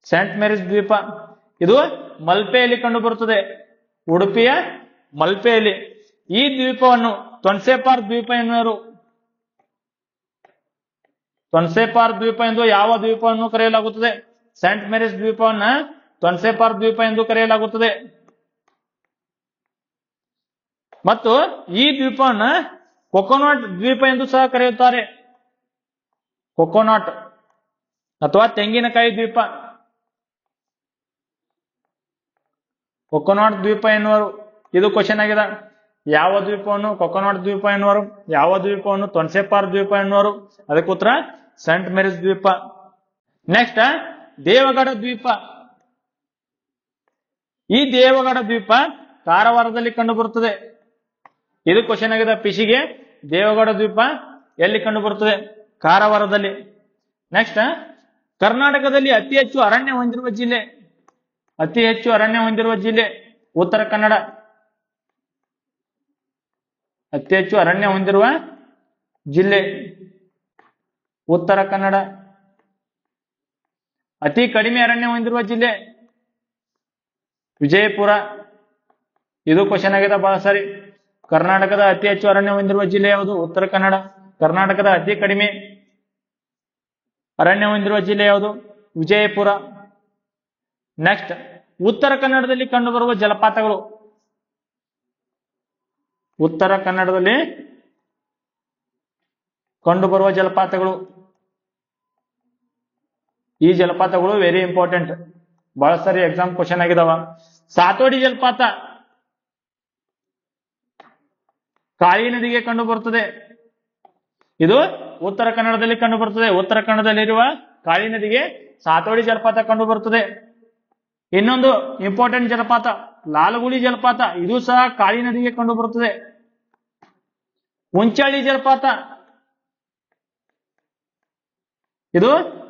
ಸೇಂಟ್ ಮೇರಿಸ್ ದ್ವೀಪ ಇದು ಮಲ್ಪೆಯಲ್ಲಿ ಕಂಡು ಬರುತ್ತದೆ. ಉಡುಪಿಯ ಮಲ್ಪೆಯಲ್ಲಿ. ಈ ದ್ವೀಪವನ್ನು ತೊನ್ಸೆಪಾರ್ ದ್ವೀಪ ಎನ್ನುವರು. ತೊನ್ಸೆಪಾರ್ ದ್ವೀಪ ಎಂದು ಯಾವ ದ್ವೀಪವನ್ನು ಕರೆಯಲಾಗುತ್ತದೆ? ಸೇಂಟ್ ಮೇರಿಸ್ ದ್ವೀಪವನ್ನ ತೊನ್ಸೆಪಾರ್ ದ್ವೀಪ ಎಂದು ಕರೆಯಲಾಗುತ್ತದೆ. ಮತ್ತು ಈ ದ್ವೀಪವನ್ನ ಕೊಕೊನಾಟ್ ದ್ವೀಪ ಎಂದು ಸಹ ಕರೆಯುತ್ತಾರೆ. ಕೊಕೊನಾಟ್ ಅಥವಾ ತೆಂಗಿನಕಾಯಿ ದ್ವೀಪ. ಕೊಕೊನಾಟ್ ದ್ವೀಪ ಎನ್ನುವರು. ಇದು ಕ್ವಶನ್ ಆಗಿದೆ. ಯಾವ ದ್ವೀಪವನ್ನು ಕೊಕೊನಾಟ್ ದ್ವೀಪ ಎನ್ನುವರು? ಯಾವ ದ್ವೀಪವನ್ನು ತೊನ್ಸೆಪಾರ್ ದ್ವೀಪ ಎನ್ನುವರು? ಅದಕ್ಕೆ ಉತ್ತರ ಸೇಂಟ್ ಮೇರಿಸ್ ದ್ವೀಪ. ನೆಕ್ಸ್ಟ್ ದೇವಗಡ ದ್ವೀಪ. ಈ ದೇವಗಡ ದ್ವೀಪ ಕಾರವಾರದಲ್ಲಿ ಕಂಡು ಬರುತ್ತದೆ. ಇದು ಕ್ವಶನ್ ಆಗಿದೆ ಪಿಸಿಗೆ. ದೇವಗಡ ದ್ವೀಪ ಎಲ್ಲಿ ಕಂಡು ಬರುತ್ತದೆ? ಕಾರವಾರದಲ್ಲಿ. ನೆಕ್ಸ್ಟ್ ಕರ್ನಾಟಕದಲ್ಲಿ ಅತಿ ಹೆಚ್ಚು ಅರಣ್ಯ ಹೊಂದಿರುವ ಜಿಲ್ಲೆ. ಅತಿ ಹೆಚ್ಚು ಅರಣ್ಯ ಹೊಂದಿರುವ ಜಿಲ್ಲೆ ಉತ್ತರ ಕನ್ನಡ. ಅತಿ ಹೆಚ್ಚು ಅರಣ್ಯ ಹೊಂದಿರುವ ಜಿಲ್ಲೆ ಉತ್ತರ ಕನ್ನಡ. ಅತಿ ಕಡಿಮೆ ಅರಣ್ಯ ಹೊಂದಿರುವ ಜಿಲ್ಲೆ ವಿಜಯಪುರ. ಇದು ಕ್ವಶನ್ ಆಗಿದೆ ಬಹಳ ಸಾರಿ. ಕರ್ನಾಟಕದ ಅತಿ ಹೆಚ್ಚು ಅರಣ್ಯ ಹೊಂದಿರುವ ಜಿಲ್ಲೆ ಯಾವುದು? ಉತ್ತರ ಕನ್ನಡ. ಕರ್ನಾಟಕದ ಅತಿ ಕಡಿಮೆ ಅರಣ್ಯ ಹೊಂದಿರುವ ಜಿಲ್ಲೆ ಯಾವುದು? ವಿಜಯಪುರ. ನೆಕ್ಸ್ಟ್ ಉತ್ತರ ಕನ್ನಡದಲ್ಲಿ ಕಂಡುಬರುವ ಜಲಪಾತಗಳು. ಉತ್ತರ ಕನ್ನಡದಲ್ಲಿ ಕಂಡುಬರುವ ಜಲಪಾತಗಳು. ಈ ಜಲಪಾತಗಳು ವೆರಿ ಇಂಪಾರ್ಟೆಂಟ್, ಬಹಳ ಸಾರಿ ಎಕ್ಸಾಮ್ ಕ್ವಶನ್ ಆಗಿದಾವ. ಸಾತೋಡಿ ಜಲಪಾತ ಕಾಳಿ ನದಿಗೆ ಕಂಡು ಬರುತ್ತದೆ. ಇದು ಉತ್ತರ ಕನ್ನಡದಲ್ಲಿ ಕಂಡು ಬರುತ್ತದೆ. ಉತ್ತರ ಕನ್ನಡದಲ್ಲಿರುವ ಕಾಳಿ ನದಿಗೆ ಸಾತೋಡಿ ಜಲಪಾತ ಕಂಡು ಬರುತ್ತದೆ. ಇನ್ನೊಂದು ಇಂಪಾರ್ಟೆಂಟ್ ಜಲಪಾತ ಲಾಲ್ಗುಡಿ ಜಲಪಾತ, ಇದು ಸಹ ಕಾಳಿ ನದಿಗೆ ಕಂಡು ಬರುತ್ತದೆ. ಉಂಚಾಳಿ ಜಲಪಾತ ಇದು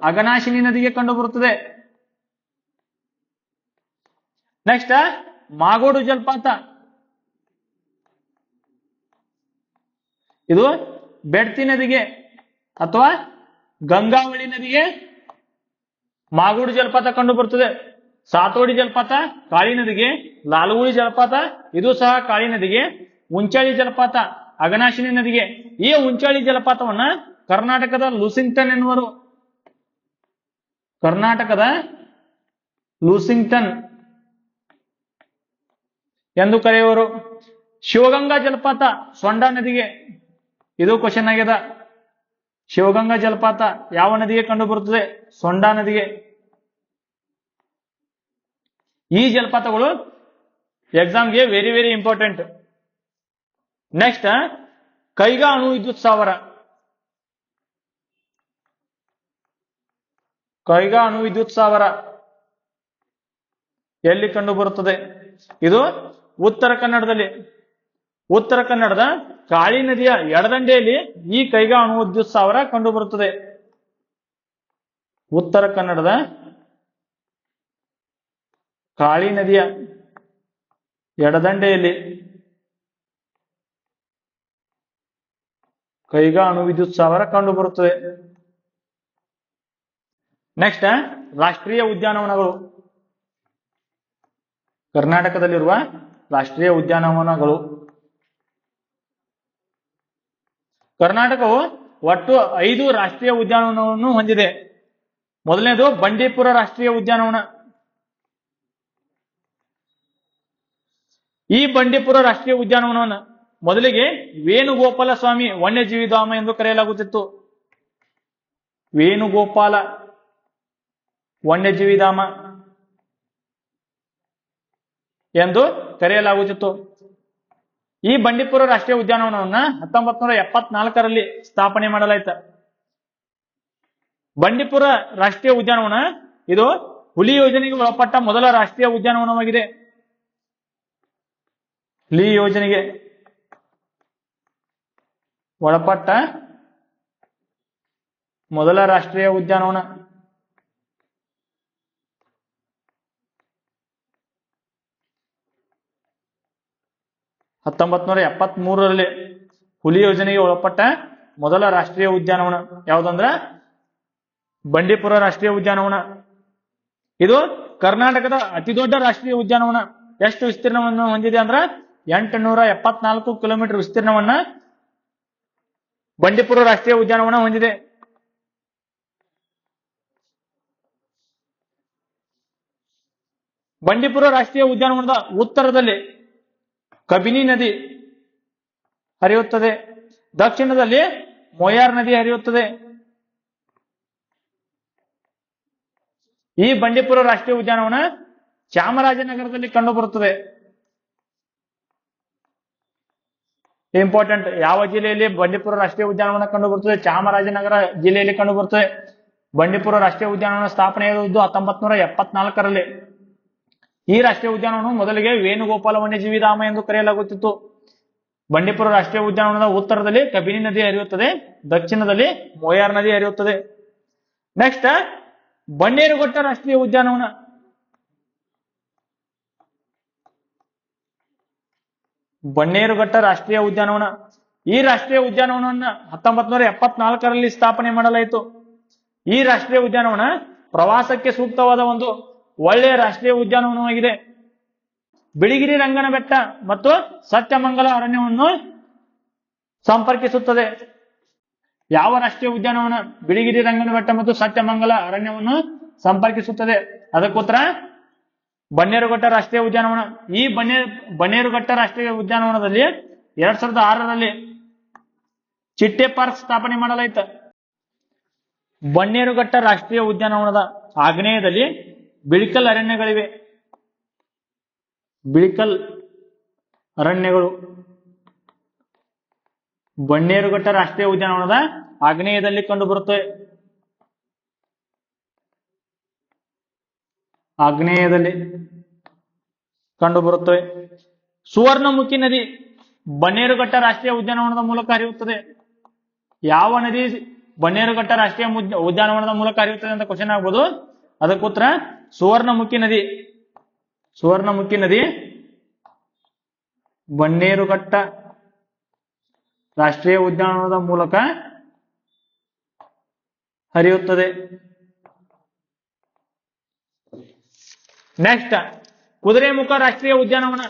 ಅಘನಾಶಿನಿ ನದಿಗೆ ಕಂಡು ಬರುತ್ತದೆ. ನೆಕ್ಸ್ಟ್ ಮಾಗೋಡು ಜಲಪಾತ, ಇದು ಬೆಡ್ತಿ ನದಿಗೆ ಅಥವಾ ಗಂಗಾವಳಿ ನದಿಗೆ ಮಾಗೋಡು ಜಲಪಾತ ಕಂಡು ಬರುತ್ತದೆ. ಸಾತೋಡಿ ಜಲಪಾತ ಕಾಳಿ ನದಿಗೆ, ಲಾಲ್ಗುಡಿ ಜಲಪಾತ ಇದು ಸಹ ಕಾಳಿ ನದಿಗೆ, ಉಂಚಾಳಿ ಜಲಪಾತ ಅಘನಾಶಿನಿ ನದಿಗೆ. ಈ ಉಂಚಾಳಿ ಜಲಪಾತವನ್ನ ಕರ್ನಾಟಕದ ಲೂಸಿಂಗ್ಟನ್ ಎನ್ನುವರು. ಕರ್ನಾಟಕದ ಲೂಸಿಂಗ್ಟನ್ ಎಂದು ಕರೆಯುವರು. ಶಿವಗಂಗಾ ಜಲಪಾತ ಸೊಂಡಾ ನದಿಗೆ, ಇದು ಕ್ವಶನ್ ಆಗ್ಯದ. ಶಿವಗಂಗಾ ಜಲಪಾತ ಯಾವ ನದಿಗೆ ಕಂಡು ಬರುತ್ತದೆ? ಸೊಂಡಾ ನದಿಗೆ. ಈ ಜಲಪಾತಗಳು ಎಕ್ಸಾಮ್ಗೆ very very important. Next Kaiga ಅಣು ವಿದ್ಯುತ್ ಸ್ಥಾವರ. ಕೈಗಾ ಅಣು ವಿದ್ಯುತ್ ಸ್ಥಾವರ ಎಲ್ಲಿ ಕಂಡು ಬರುತ್ತದೆ? ಇದು ಉತ್ತರ ಕನ್ನಡದಲ್ಲಿ. ಉತ್ತರ ಕನ್ನಡದ ಕಾಳಿ ನದಿಯ ಎಡದಂಡೆಯಲ್ಲಿ ಈ ಕೈಗಾ ಅಣು ವಿದ್ಯುತ್ ಸ್ಥಾವರ ಕಂಡು ಬರುತ್ತದೆ. ಉತ್ತರ ಕನ್ನಡದ ಕಾಳಿ ನದಿಯ ಎಡದಂಡೆಯಲ್ಲಿ ಕೈಗಾ ಅಣು ವಿದ್ಯುತ್ ಸ್ಥಾವರ ಕಂಡು ಬರುತ್ತದೆ. ನೆಕ್ಸ್ಟ್ ರಾಷ್ಟ್ರೀಯ ಉದ್ಯಾನವನಗಳು. ಕರ್ನಾಟಕದಲ್ಲಿರುವ ರಾಷ್ಟ್ರೀಯ ಉದ್ಯಾನವನಗಳು. ಕರ್ನಾಟಕವು ಒಟ್ಟು 5 ರಾಷ್ಟ್ರೀಯ ಉದ್ಯಾನವನವನ್ನು ಹೊಂದಿದೆ. ಮೊದಲನೇದು ಬಂಡೀಪುರ ರಾಷ್ಟ್ರೀಯ ಉದ್ಯಾನವನ. ಈ ಬಂಡೀಪುರ ರಾಷ್ಟ್ರೀಯ ಉದ್ಯಾನವನವನ್ನು ಮೊದಲಿಗೆ ವೇಣುಗೋಪಾಲ ಸ್ವಾಮಿ ವನ್ಯಜೀವಿ ಧಾಮ ಎಂದು ಕರೆಯಲಾಗುತ್ತಿತ್ತು. ವೇಣುಗೋಪಾಲ ವನ್ಯಜೀವಿ ಧಾಮ ಎಂದು ಕರೆಯಲಾಗುತ್ತಿತ್ತು. ಈ ಬಂಡೀಪುರ ರಾಷ್ಟ್ರೀಯ ಉದ್ಯಾನವನವನ್ನ 1974ರಲ್ಲಿ ಸ್ಥಾಪನೆ ಮಾಡಲಾಯಿತು. ಬಂಡೀಪುರ ರಾಷ್ಟ್ರೀಯ ಉದ್ಯಾನವನ ಇದು ಹುಲಿ ಯೋಜನೆಗೆ ಒಳಪಟ್ಟ ಮೊದಲ ರಾಷ್ಟ್ರೀಯ ಉದ್ಯಾನವನವಾಗಿದೆ. ಹುಲಿ ಯೋಜನೆಗೆ ಒಳಪಟ್ಟ ಮೊದಲ ರಾಷ್ಟ್ರೀಯ ಉದ್ಯಾನವನ. ರಲ್ಲಿ ಹುಲಿ ಯೋಜನೆಗೆ ಒಳಪಟ್ಟ ಮೊದಲ ರಾಷ್ಟ್ರೀಯ ಉದ್ಯಾನವನ ಯಾವುದಂದ್ರ ಬಂಡೀಪುರ ರಾಷ್ಟ್ರೀಯ ಉದ್ಯಾನವನ. ಇದು ಕರ್ನಾಟಕದ ಅತಿ ದೊಡ್ಡ ರಾಷ್ಟ್ರೀಯ ಉದ್ಯಾನವನ. ಎಷ್ಟು ವಿಸ್ತೀರ್ಣವನ್ನು ಹೊಂದಿದೆ ಅಂದ್ರ 874 ಕಿಲೋಮೀಟರ್ ವಿಸ್ತೀರ್ಣವನ್ನ ಬಂಡೀಪುರ ರಾಷ್ಟ್ರೀಯ ಉದ್ಯಾನವನ ಹೊಂದಿದೆ. ಬಂಡೀಪುರ ರಾಷ್ಟ್ರೀಯ ಉದ್ಯಾನವನದ ಉತ್ತರದಲ್ಲಿ ಕಬಿನಿ ನದಿ ಹರಿಯುತ್ತದೆ. ದಕ್ಷಿಣದಲ್ಲಿ ಮೊಯಾರ್ ನದಿ ಹರಿಯುತ್ತದೆ. ಈ ಬಂಡೀಪುರ ರಾಷ್ಟ್ರೀಯ ಉದ್ಯಾನವನ ಚಾಮರಾಜನಗರದಲ್ಲಿ ಕಂಡು ಬರುತ್ತದೆ. ಇಂಪಾರ್ಟೆಂಟ್. ಯಾವ ಜಿಲ್ಲೆಯಲ್ಲಿ ಬಂಡೀಪುರ ರಾಷ್ಟ್ರೀಯ ಉದ್ಯಾನವನ ಕಂಡು ಬರುತ್ತದೆ? ಚಾಮರಾಜನಗರ ಜಿಲ್ಲೆಯಲ್ಲಿ ಕಂಡು ಬರುತ್ತದೆ. ಬಂಡೀಪುರ ರಾಷ್ಟ್ರೀಯ ಉದ್ಯಾನವನ ಸ್ಥಾಪನೆಯಾಗಿದ್ದು 1974ರಲ್ಲಿ. ಈ ರಾಷ್ಟ್ರೀಯ ಉದ್ಯಾನವನ ಮೊದಲಿಗೆ ವೇಣುಗೋಪಾಲ ವನ್ಯಜೀವಿ ಧಾಮ ಎಂದು ಕರೆಯಲಾಗುತ್ತಿತ್ತು. ಬಂಡೀಪುರ ರಾಷ್ಟ್ರೀಯ ಉದ್ಯಾನವನದ ಉತ್ತರದಲ್ಲಿ ಕಬಿನಿ ನದಿ ಹರಿಯುತ್ತದೆ, ದಕ್ಷಿಣದಲ್ಲಿ ಮೊಯಾರ್ ನದಿ ಹರಿಯುತ್ತದೆ. ನೆಕ್ಸ್ಟ್ ಬನ್ನೇರುಘಟ್ಟ ರಾಷ್ಟ್ರೀಯ ಉದ್ಯಾನವನ. ಬನ್ನೇರುಘಟ್ಟ ರಾಷ್ಟ್ರೀಯ ಉದ್ಯಾನವನ. ಈ ರಾಷ್ಟ್ರೀಯ ಉದ್ಯಾನವನವನ್ನ 1974ರಲ್ಲಿ ಸ್ಥಾಪನೆ ಮಾಡಲಾಯಿತು. ಈ ರಾಷ್ಟ್ರೀಯ ಉದ್ಯಾನವನ ಪ್ರವಾಸಕ್ಕೆ ಸೂಕ್ತವಾದ ಒಂದು ಒಳ್ಳೆಯ ರಾಷ್ಟ್ರೀಯ ಉದ್ಯಾನವನವಾಗಿದೆ. ಬಿಳಿಗಿರಿ ರಂಗನ ಬೆಟ್ಟ ಮತ್ತು ಸತ್ಯಮಂಗಲ ಅರಣ್ಯವನ್ನು ಸಂಪರ್ಕಿಸುತ್ತದೆ. ಯಾವ ರಾಷ್ಟ್ರೀಯ ಉದ್ಯಾನವನ ಬಿಳಿಗಿರಿ ರಂಗನ ಬೆಟ್ಟ ಮತ್ತು ಸತ್ಯಮಂಗಲ ಅರಣ್ಯವನ್ನು ಸಂಪರ್ಕಿಸುತ್ತದೆ? ಅದಕ್ಕೋಸ್ಕರ ಬನ್ನೇರುಘಟ್ಟ ರಾಷ್ಟ್ರೀಯ ಉದ್ಯಾನವನ. ಈ ಬನ್ನೇರುಘಟ್ಟ ರಾಷ್ಟ್ರೀಯ ಉದ್ಯಾನವನದಲ್ಲಿ 2006ರಲ್ಲಿ ಚಿಟ್ಟೆ ಪಾರ್ಕ್ ಸ್ಥಾಪನೆ ಮಾಡಲಾಯಿತು. ಬನ್ನೇರುಘಟ್ಟ ರಾಷ್ಟ್ರೀಯ ಉದ್ಯಾನವನದ ಆಗ್ನೇಯದಲ್ಲಿ ಬಿಳಿಕಲ್ ಅರಣ್ಯಗಳಿವೆ. ಬಿಳಿಕಲ್ ಅರಣ್ಯಗಳು ಬನ್ನೇರುಘಟ್ಟ ರಾಷ್ಟ್ರೀಯ ಉದ್ಯಾನವನದ ಆಗ್ನೇಯದಲ್ಲಿ ಕಂಡುಬರುತ್ತವೆ. ಆಗ್ನೇಯದಲ್ಲಿ ಕಂಡುಬರುತ್ತವೆ. ಸುವರ್ಣಮುಖಿ ನದಿ ಬನ್ನೇರುಘಟ್ಟ ರಾಷ್ಟ್ರೀಯ ಉದ್ಯಾನವನದ ಮೂಲಕ ಹರಿಯುತ್ತದೆ. ಯಾವ ನದಿ ಬನ್ನೇರುಘಟ್ಟ ರಾಷ್ಟ್ರೀಯ ಉದ್ಯಾನವನದ ಮೂಲಕ ಹರಿಯುತ್ತದೆ ಅಂತ ಕ್ವಶನ್ ಆಗ್ಬೋದು. ಅದಕ್ಕೆ ಉತ್ತರ ಸುವರ್ಣಮುಖಿ ನದಿ. ಸುವರ್ಣಮುಖಿ ನದಿ ಬನ್ನೇರುಘಟ್ಟ ರಾಷ್ಟ್ರೀಯ ಉದ್ಯಾನವನದ ಮೂಲಕ ಹರಿಯುತ್ತದೆ. ನೆಕ್ಸ್ಟ್ ಕುದುರೆಮುಖ ರಾಷ್ಟ್ರೀಯ ಉದ್ಯಾನವನ.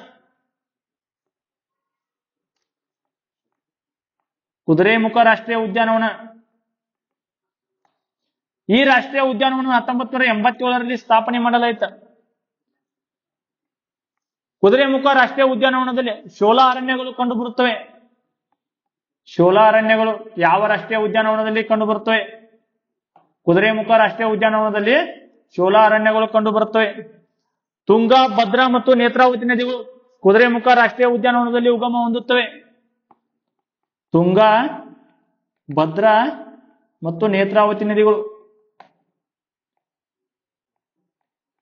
ಕುದುರೆಮುಖ ರಾಷ್ಟ್ರೀಯ ಉದ್ಯಾನವನ ಈ ರಾಷ್ಟ್ರೀಯ ಉದ್ಯಾನವನ 1987ರಲ್ಲಿ ಸ್ಥಾಪನೆ ಮಾಡಲಾಯಿತು. ಕುದುರೆಮುಖ ರಾಷ್ಟ್ರೀಯ ಉದ್ಯಾನವನದಲ್ಲಿ ಶೋಲಾ ಅರಣ್ಯಗಳು ಕಂಡುಬರುತ್ತವೆ. ಶೋಲಾ ಅರಣ್ಯಗಳು ಯಾವ ರಾಷ್ಟ್ರೀಯ ಉದ್ಯಾನವನದಲ್ಲಿ ಕಂಡುಬರುತ್ತವೆ? ಕುದುರೆಮುಖ ರಾಷ್ಟ್ರೀಯ ಉದ್ಯಾನವನದಲ್ಲಿ ಶೋಲಾ ಅರಣ್ಯಗಳು ಕಂಡುಬರುತ್ತವೆ. ತುಂಗಾ, ಭದ್ರಾ ಮತ್ತು ನೇತ್ರಾವತಿ ನದಿಗಳು ಕುದುರೆಮುಖ ರಾಷ್ಟ್ರೀಯ ಉದ್ಯಾನವನದಲ್ಲಿ ಉಗಮ ಹೊಂದುತ್ತವೆ. ತುಂಗಾ, ಭದ್ರಾ ಮತ್ತು ನೇತ್ರಾವತಿ ನದಿಗಳು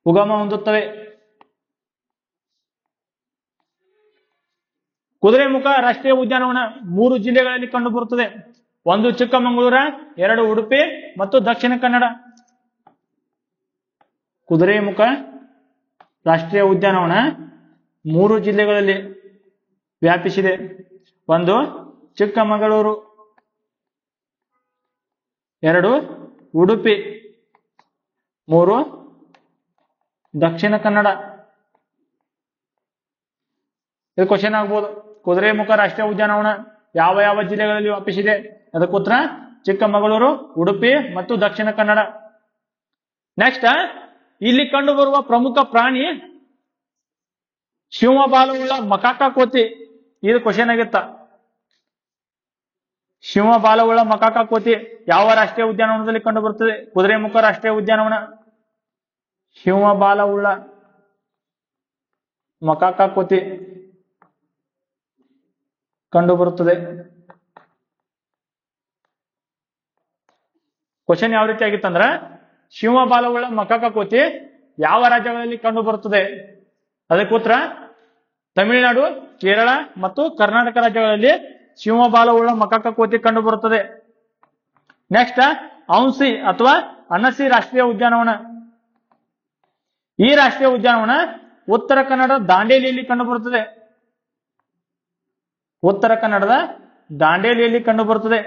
ಉಗಮ ಹೊಂದುತ್ತವೆ. ಕುದುರೆಮುಖ ರಾಷ್ಟ್ರೀಯ ಉದ್ಯಾನವನ 3 ಜಿಲ್ಲೆಗಳಲ್ಲಿ ಕಂಡುಬರುತ್ತದೆ. 1 ಚಿಕ್ಕಮಗಳೂರು, 2 ಉಡುಪಿ ಮತ್ತು ದಕ್ಷಿಣ ಕನ್ನಡ. ಕುದುರೆಮುಖ ರಾಷ್ಟ್ರೀಯ ಉದ್ಯಾನವನ 3 ಜಿಲ್ಲೆಗಳಲ್ಲಿ ವ್ಯಾಪಿಸಿದೆ. 1 ಚಿಕ್ಕಮಗಳೂರು, 2 ಉಡುಪಿ, 3 ದಕ್ಷಿಣ ಕನ್ನಡ. ಇದು ಕ್ವಶನ್ ಆಗ್ಬೋದು. ಕುದುರೆಮುಖ ರಾಷ್ಟ್ರೀಯ ಉದ್ಯಾನವನ ಯಾವ ಯಾವ ಜಿಲ್ಲೆಗಳಲ್ಲಿ ವ್ಯಾಪಿಸಿದೆ? ಅದಕ್ಕೆ ಉತ್ತರ ಚಿಕ್ಕಮಗಳೂರು, ಉಡುಪಿ ಮತ್ತು ದಕ್ಷಿಣ ಕನ್ನಡ. ನೆಕ್ಸ್ಟ್ ಇಲ್ಲಿ ಕಂಡುಬರುವ ಪ್ರಮುಖ ಪ್ರಾಣಿ ಸಿಂಹಬಾಲವುಳ್ಳ ಮಕಾಕ ಕೋತಿ. ಇದು ಕ್ವಶನ್ ಆಗಿತ್ತ. ಸಿಂಹಬಾಲವುಳ್ಳ ಮಕಾಕ ಕೋತಿ ಯಾವ ರಾಷ್ಟ್ರೀಯ ಉದ್ಯಾನವನದಲ್ಲಿ ಕಂಡುಬರುತ್ತದೆ? ಕುದುರೆಮುಖ ರಾಷ್ಟ್ರೀಯ ಉದ್ಯಾನವನ. ಸಿಂಹಬಾಲವುಳ್ಳ ಮಕಾಕ ಕೋತಿ ಕಂಡುಬರುತ್ತದೆ. ಕ್ವಶನ್ ಯಾವ ರೀತಿ ಆಗಿತ್ತಂದ್ರ ಸಿಂಹಬಾಲವುಳ್ಳ ಮಕಾಕ ಕೋತಿ ಯಾವ ರಾಜ್ಯಗಳಲ್ಲಿ ಕಂಡುಬರುತ್ತದೆ? ಅದಕ್ಕೆ ಉತ್ತರ ತಮಿಳುನಾಡು, ಕೇರಳ ಮತ್ತು ಕರ್ನಾಟಕ ರಾಜ್ಯಗಳಲ್ಲಿ ಸಿಂಹಬಾಲವುಳ್ಳ ಮಕಾಕ ಕೋತಿ ಕಂಡುಬರುತ್ತದೆ. ನೆಕ್ಸ್ಟ್ ಔನ್ಸಿ ಅಥವಾ ಅನಸಿ ರಾಷ್ಟ್ರೀಯ ಉದ್ಯಾನವನ. ಈ ರಾಷ್ಟ್ರೀಯ ಉದ್ಯಾನವನ ಉತ್ತರ ಕನ್ನಡ ದಾಂಡೇಲಿಯಲ್ಲಿ ಕಂಡುಬರುತ್ತದೆ. ಉತ್ತರ ಕನ್ನಡದ ದಾಂಡೇಲಿಯಲ್ಲಿ ಕಂಡುಬರುತ್ತದೆ.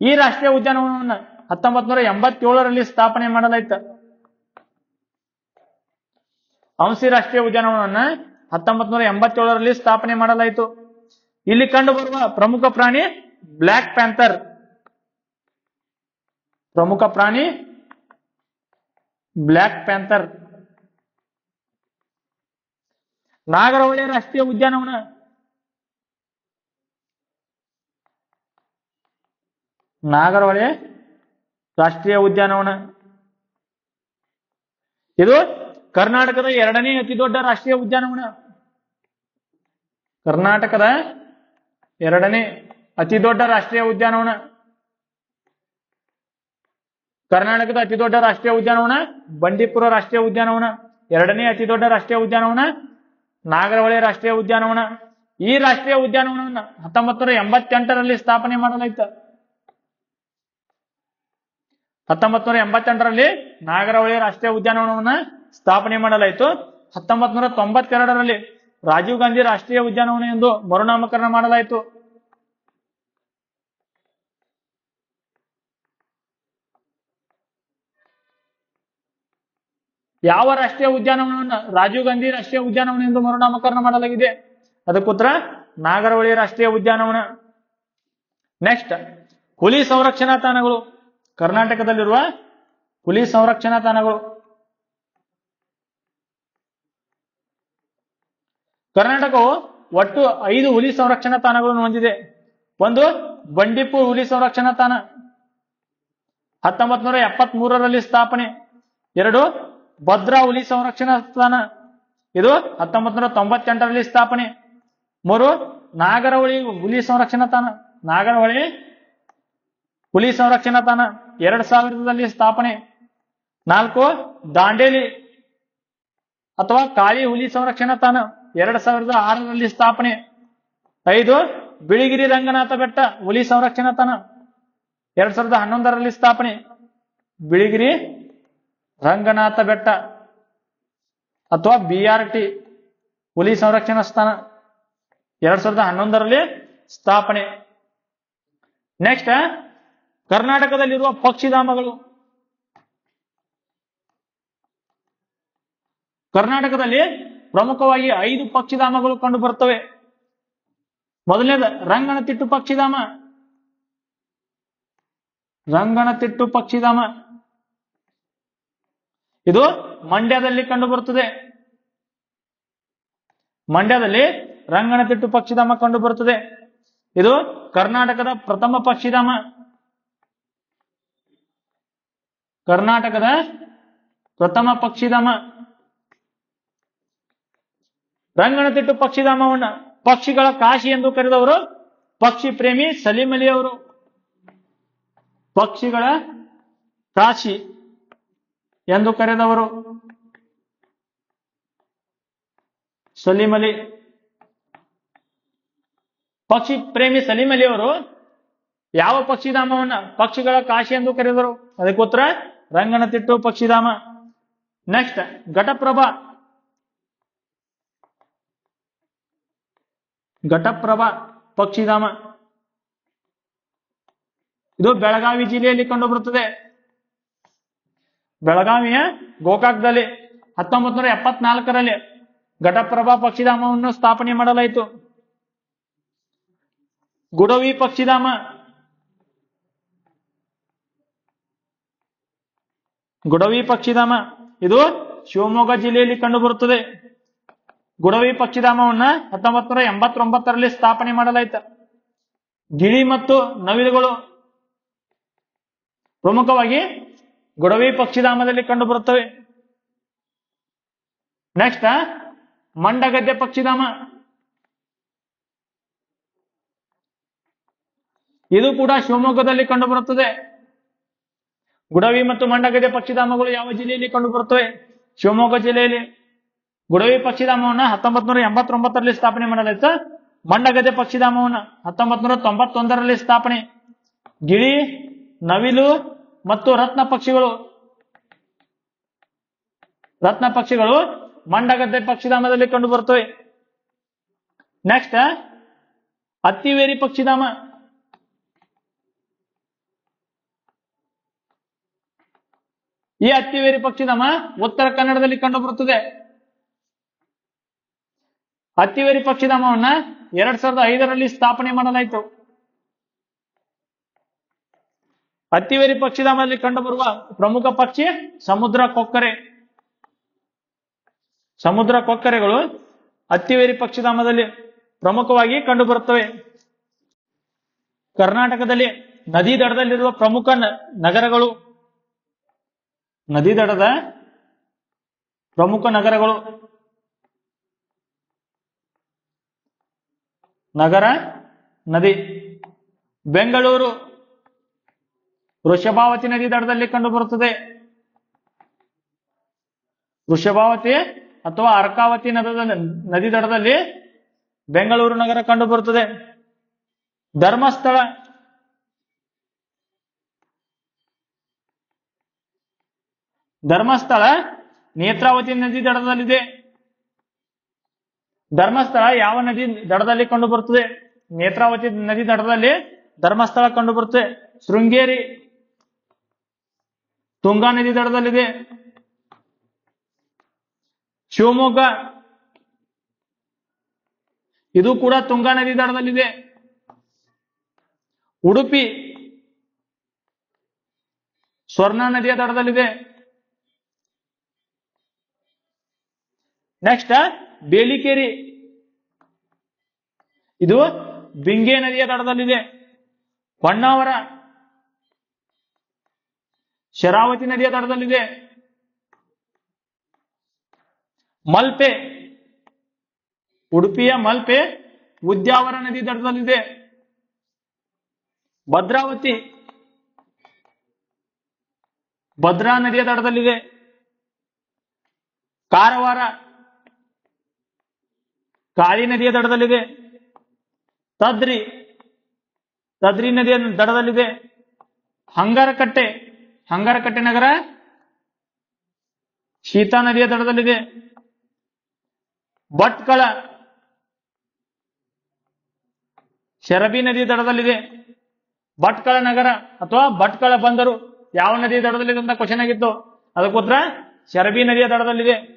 ಈ ರಾಷ್ಟ್ರೀಯ ಉದ್ಯಾನವನವನ್ನು 1987ರಲ್ಲಿ ಸ್ಥಾಪನೆ ಮಾಡಲಾಯಿತು. ಔನ್ಸಿ ರಾಷ್ಟ್ರೀಯ ಉದ್ಯಾನವನವನ್ನ 1987ರಲ್ಲಿ ಸ್ಥಾಪನೆ ಮಾಡಲಾಯಿತು. ಇಲ್ಲಿ ಕಂಡುಬರುವ ಪ್ರಮುಖ ಪ್ರಾಣಿ ಬ್ಲ್ಯಾಕ್ ಪ್ಯಾಂಥರ್. ಪ್ರಮುಖ ಪ್ರಾಣಿ ಬ್ಲ್ಯಾಕ್ ಪ್ಯಾಂಥರ್. ನಾಗರಹೊಳೆ ರಾಷ್ಟ್ರೀಯ ಉದ್ಯಾನವನ. ನಾಗರಹೊಳೆ ರಾಷ್ಟ್ರೀಯ ಉದ್ಯಾನವನ ಇದು ಕರ್ನಾಟಕದ 2ನೇ ಅತಿ ದೊಡ್ಡ ರಾಷ್ಟ್ರೀಯ ಉದ್ಯಾನವನ. ಕರ್ನಾಟಕದ 2ನೇ ಅತಿ ದೊಡ್ಡ ರಾಷ್ಟ್ರೀಯ ಉದ್ಯಾನವನ. ಕರ್ನಾಟಕದ ಅತಿ ದೊಡ್ಡ ರಾಷ್ಟ್ರೀಯ ಉದ್ಯಾನವನ ಬಂಡೀಪುರ ರಾಷ್ಟ್ರೀಯ ಉದ್ಯಾನವನ. 2ನೇ ಅತಿ ದೊಡ್ಡ ರಾಷ್ಟ್ರೀಯ ಉದ್ಯಾನವನ ನಾಗರಹೊಳೆ ರಾಷ್ಟ್ರೀಯ ಉದ್ಯಾನವನ. ಈ ರಾಷ್ಟ್ರೀಯ ಉದ್ಯಾನವನವನ್ನು 1988ರಲ್ಲಿ ಸ್ಥಾಪನೆ ಮಾಡಲಾಯಿತು. 1988ರಲ್ಲಿ ನಾಗರಹೊಳೆ ರಾಷ್ಟ್ರೀಯ ಉದ್ಯಾನವನವನ್ನ ಸ್ಥಾಪನೆ ಮಾಡಲಾಯಿತು. 1992ರಲ್ಲಿ ರಾಜೀವ್ ಗಾಂಧಿ ರಾಷ್ಟ್ರೀಯ ಉದ್ಯಾನವನ ಎಂದು ಮರುನಾಮಕರಣ ಮಾಡಲಾಯಿತು. ಯಾವ ರಾಷ್ಟ್ರೀಯ ಉದ್ಯಾನವನವನ್ನು ರಾಜೀವ್ ಗಾಂಧಿ ರಾಷ್ಟ್ರೀಯ ಉದ್ಯಾನವನ ಎಂದು ಮರುನಾಮಕರಣ ಮಾಡಲಾಗಿದೆ? ಅದಕ್ಕೆ ಉತ್ತರ ನಾಗರಹೊಳೆ ರಾಷ್ಟ್ರೀಯ ಉದ್ಯಾನವನ. ನೆಕ್ಸ್ಟ್ ಹುಲಿ ಸಂರಕ್ಷಣಾ ತಾಣಗಳು. ಕರ್ನಾಟಕದಲ್ಲಿರುವ ಹುಲಿ ಸಂರಕ್ಷಣಾ ತಾಣಗಳು. ಕರ್ನಾಟಕವು ಒಟ್ಟು 5 ಹುಲಿ ಸಂರಕ್ಷಣಾ ತಾಣಗಳನ್ನು ಹೊಂದಿದೆ. 1 ಬಂಡೀಪುರ ಹುಲಿ ಸಂರಕ್ಷಣಾ ತಾಣ 1973ರಲ್ಲಿ ಸ್ಥಾಪನೆ. 2 ಭದ್ರಾ ಹುಲಿ ಸಂರಕ್ಷಣಾ ಸ್ಥಾನ, ಇದು 1998ರಲ್ಲಿ ಸ್ಥಾಪನೆ. 3 ನಾಗರಹೊಳಿ ಹುಲಿ ಸಂರಕ್ಷಣಾ ತಾಣ, ನಾಗರಹೊಳಿ ಹುಲಿ ಸಂರಕ್ಷಣಾ ತಾಣ 2000ರಲ್ಲಿ ಸ್ಥಾಪನೆ. 4 ದಾಂಡೇಲಿ ಅಥವಾ ಕಾಳಿ ಹುಲಿ ಸಂರಕ್ಷಣಾ ತಾಣ 2006ರಲ್ಲಿ ಸ್ಥಾಪನೆ. 5 ಬಿಳಿಗಿರಿ ರಂಗನಾಥ ಬೆಟ್ಟ ಹುಲಿ ಸಂರಕ್ಷಣಾ ತಾಣ 2011ರಲ್ಲಿ ಸ್ಥಾಪನೆ. ಬಿಳಿಗಿರಿ ರಂಗನಾಥ ಬೆಟ್ಟ ಅಥವಾ BRT ಹುಲಿ ಸಂರಕ್ಷಣಾ ಸ್ಥಾನ 2011ರಲ್ಲಿ ಸ್ಥಾಪನೆ. ನೆಕ್ಸ್ಟ್ ಕರ್ನಾಟಕದಲ್ಲಿರುವ ಪಕ್ಷಿಧಾಮಗಳು. ಕರ್ನಾಟಕದಲ್ಲಿ ಪ್ರಮುಖವಾಗಿ 5 ಪಕ್ಷಿಧಾಮಗಳು ಕಂಡು ಬರುತ್ತವೆ. ಮೊದಲನೇದು ರಂಗನತಿಟ್ಟು ಪಕ್ಷಿಧಾಮ. ರಂಗನತಿಟ್ಟು ಪಕ್ಷಿಧಾಮ ಇದು ಮಂಡ್ಯದಲ್ಲಿ ಕಂಡು ಬರುತ್ತದೆ. ಮಂಡ್ಯದಲ್ಲಿ ರಂಗನತಿಟ್ಟು ಪಕ್ಷಿಧಾಮ ಕಂಡು ಬರುತ್ತದೆ. ಇದು ಕರ್ನಾಟಕದ ಪ್ರಥಮ ಪಕ್ಷಿಧಾಮ. ಕರ್ನಾಟಕದ ಪ್ರಥಮ ಪಕ್ಷಿಧಾಮ. ರಂಗನತಿಟ್ಟು ಪಕ್ಷಿಧಾಮವನ್ನ ಪಕ್ಷಿಗಳ ಕಾಶಿ ಎಂದು ಕರೆದವರು ಪಕ್ಷಿ ಪ್ರೇಮಿ ಸಲೀಂ ಅಲಿ ಅವರು. ಪಕ್ಷಿಗಳ ಕಾಶಿ ಎಂದು ಕರೆದವರು ಸಲೀಂ ಅಲಿ. ಪಕ್ಷಿ ಪ್ರೇಮಿ ಸಲೀಂ ಅಲಿ ಅವರು ಯಾವ ಪಕ್ಷಿಧಾಮವನ್ನ ಪಕ್ಷಿಗಳ ಕಾಶಿ ಎಂದು ಕರೆದರು? ಅದಕ್ಕೆ ಉತ್ತರ ರಂಗನತಿಟ್ಟು ಪಕ್ಷಿಧಾಮ. ನೆಕ್ಸ್ಟ್ ಘಟಪ್ರಭಾ. ಘಟಪ್ರಭಾ ಪಕ್ಷಿಧಾಮ ಇದು ಬೆಳಗಾವಿ ಜಿಲ್ಲೆಯಲ್ಲಿ ಕಂಡು ಬರುತ್ತದೆ. ಬೆಳಗಾವಿಯ ಗೋಕಾಕ್ದಲ್ಲಿ 1974ರಲ್ಲಿ ಘಟಪ್ರಭಾ ಪಕ್ಷಿಧಾಮವನ್ನು ಸ್ಥಾಪನೆ ಮಾಡಲಾಯಿತು. ಗುಡವಿ ಪಕ್ಷಿಧಾಮ. ಗುಡವಿ ಪಕ್ಷಿಧಾಮ ಇದು ಶಿವಮೊಗ್ಗ ಜಿಲ್ಲೆಯಲ್ಲಿ ಕಂಡು ಬರುತ್ತದೆ. ಗುಡವಿ ಪಕ್ಷಿಧಾಮವನ್ನ 1989ರಲ್ಲಿ ಸ್ಥಾಪನೆ ಮಾಡಲಾಯಿತು. ಗಿಳಿ ಮತ್ತು ನವಿಲುಗಳು ಪ್ರಮುಖವಾಗಿ ಗುಡವಿ ಪಕ್ಷಿಧಾಮದಲ್ಲಿ ಕಂಡು ಬರುತ್ತವೆ. ನೆಕ್ಸ್ಟ್ ಮಂಡಗದ್ದೆ ಪಕ್ಷಿಧಾಮ. ಇದು ಕೂಡ ಶಿವಮೊಗ್ಗದಲ್ಲಿ ಕಂಡು ಬರುತ್ತದೆ. ಗುಡವಿ ಮತ್ತು ಮಂಡಗದ್ದೆ ಪಕ್ಷಿಧಾಮಗಳು ಯಾವ ಜಿಲ್ಲೆಯಲ್ಲಿ ಕಂಡು ಬರುತ್ತವೆ? ಶಿವಮೊಗ್ಗ ಜಿಲ್ಲೆಯಲ್ಲಿ. ಗುಡವಿ ಪಕ್ಷಿಧಾಮವನ್ನ 1989ರಲ್ಲಿ ಸ್ಥಾಪನೆ ಮಾಡಲಾಯಿತು. ಮಂಡಗದ್ದೆ ಪಕ್ಷಿಧಾಮವನ್ನ 1991ರಲ್ಲಿ ಸ್ಥಾಪನೆ. ಗಿಳಿ, ನವಿಲು ಮತ್ತು ರತ್ನ ಪಕ್ಷಿಗಳು ಮಂಡಗದ್ದೆ ಪಕ್ಷಿಧಾಮದಲ್ಲಿ ಕಂಡು ಬರುತ್ತವೆ. ನೆಕ್ಸ್ಟ್ ಅತ್ತಿವೇರಿ ಪಕ್ಷಿಧಾಮ. ಈ ಅತ್ತಿವೇರಿ ಪಕ್ಷಿಧಾಮ ಉತ್ತರ ಕನ್ನಡದಲ್ಲಿ ಕಂಡು ಬರುತ್ತದೆ. ಅತ್ತಿವೇರಿ ಪಕ್ಷಿಧಾಮವನ್ನ 2005ರಲ್ಲಿ ಸ್ಥಾಪನೆ ಮಾಡಲಾಯಿತು. ಅತ್ತಿವೇರಿ ಪಕ್ಷಿಧಾಮದಲ್ಲಿ ಕಂಡುಬರುವ ಪ್ರಮುಖ ಪಕ್ಷಿ ಸಮುದ್ರ ಕೊಕ್ಕರೆ. ಸಮುದ್ರ ಕೊಕ್ಕರೆಗಳು ಅತ್ತಿವೇರಿ ಪಕ್ಷಿಧಾಮದಲ್ಲಿ ಪ್ರಮುಖವಾಗಿ ಕಂಡುಬರುತ್ತವೆ. ಕರ್ನಾಟಕದಲ್ಲಿ ನದಿ ದಡದಲ್ಲಿರುವ ಪ್ರಮುಖ ನಗರಗಳು. ನದಿ ದಡದ ಪ್ರಮುಖ ನಗರಗಳು. ನಗರ ನದಿ ಬೆಂಗಳೂರು ವೃಷಭಾವತಿ ನದಿ ದಡದಲ್ಲಿ ಕಂಡುಬರುತ್ತದೆ. ವೃಷಭಾವತಿ ಅಥವಾ ಅರ್ಕಾವತಿ ನದಿ ದಡದಲ್ಲಿ ಬೆಂಗಳೂರು ನಗರ ಕಂಡುಬರುತ್ತದೆ. ಧರ್ಮಸ್ಥಳ. ಧರ್ಮಸ್ಥಳ ನೇತ್ರಾವತಿ ನದಿ ದಡದಲ್ಲಿದೆ. ಧರ್ಮಸ್ಥಳ ಯಾವ ನದಿ ದಡದಲ್ಲಿ ಕಂಡು ಬರುತ್ತದೆ? ನೇತ್ರಾವತಿ ನದಿ ದಡದಲ್ಲಿ ಧರ್ಮಸ್ಥಳ ಕಂಡು ಬರುತ್ತದೆ. ಶೃಂಗೇರಿ ತುಂಗಾ ನದಿ ದಡದಲ್ಲಿದೆ. ಶಿವಮೊಗ್ಗ ಇದು ಕೂಡ ತುಂಗಾ ನದಿ ದಡದಲ್ಲಿದೆ. ಉಡುಪಿ ಸ್ವರ್ಣ ನದಿಯ ದಡದಲ್ಲಿದೆ. ನೆಕ್ಸ್ಟ್ ಬೇಲಿಕೇರಿ ಇದು ಬಿಂಗೆ ನದಿಯ ದಡದಲ್ಲಿದೆ. ಹೊನ್ನಾವರ ಶರಾವತಿ ನದಿಯ ದಡದಲ್ಲಿದೆ. ಮಲ್ಪೆ, ಉಡುಪಿಯ ಮಲ್ಪೆ ಉದ್ಯಾವರ ನದಿ ದಡದಲ್ಲಿದೆ. ಭದ್ರಾವತಿ ಭದ್ರಾ ನದಿಯ ದಡದಲ್ಲಿದೆ. ಕಾರವಾರ ಕಾಳಿ ನದಿಯ ದಡದಲ್ಲಿದೆ. ತದ್ರಿ ತದ್ರಿ ನದಿಯ ದಡದಲ್ಲಿದೆ. ಹಂಗರಕಟ್ಟೆ ನಗರ ಶೀತಾ ನದಿಯ ದಡದಲ್ಲಿದೆ. ಭಟ್ಕಳ ಶರಬಿ ನದಿಯ ದಡದಲ್ಲಿದೆ. ಭಟ್ಕಳ ನಗರ ಅಥವಾ ಭಟ್ಕಳ ಬಂದರು ಯಾವ ನದಿಯ ದಡದಲ್ಲಿದೆ ಅಂತ ಕ್ವಶನ್ ಆಗಿತ್ತು. ಅದಕ್ಕೆ ಉತ್ತರ ಶರಬಿ ನದಿಯ ದಡದಲ್ಲಿದೆ.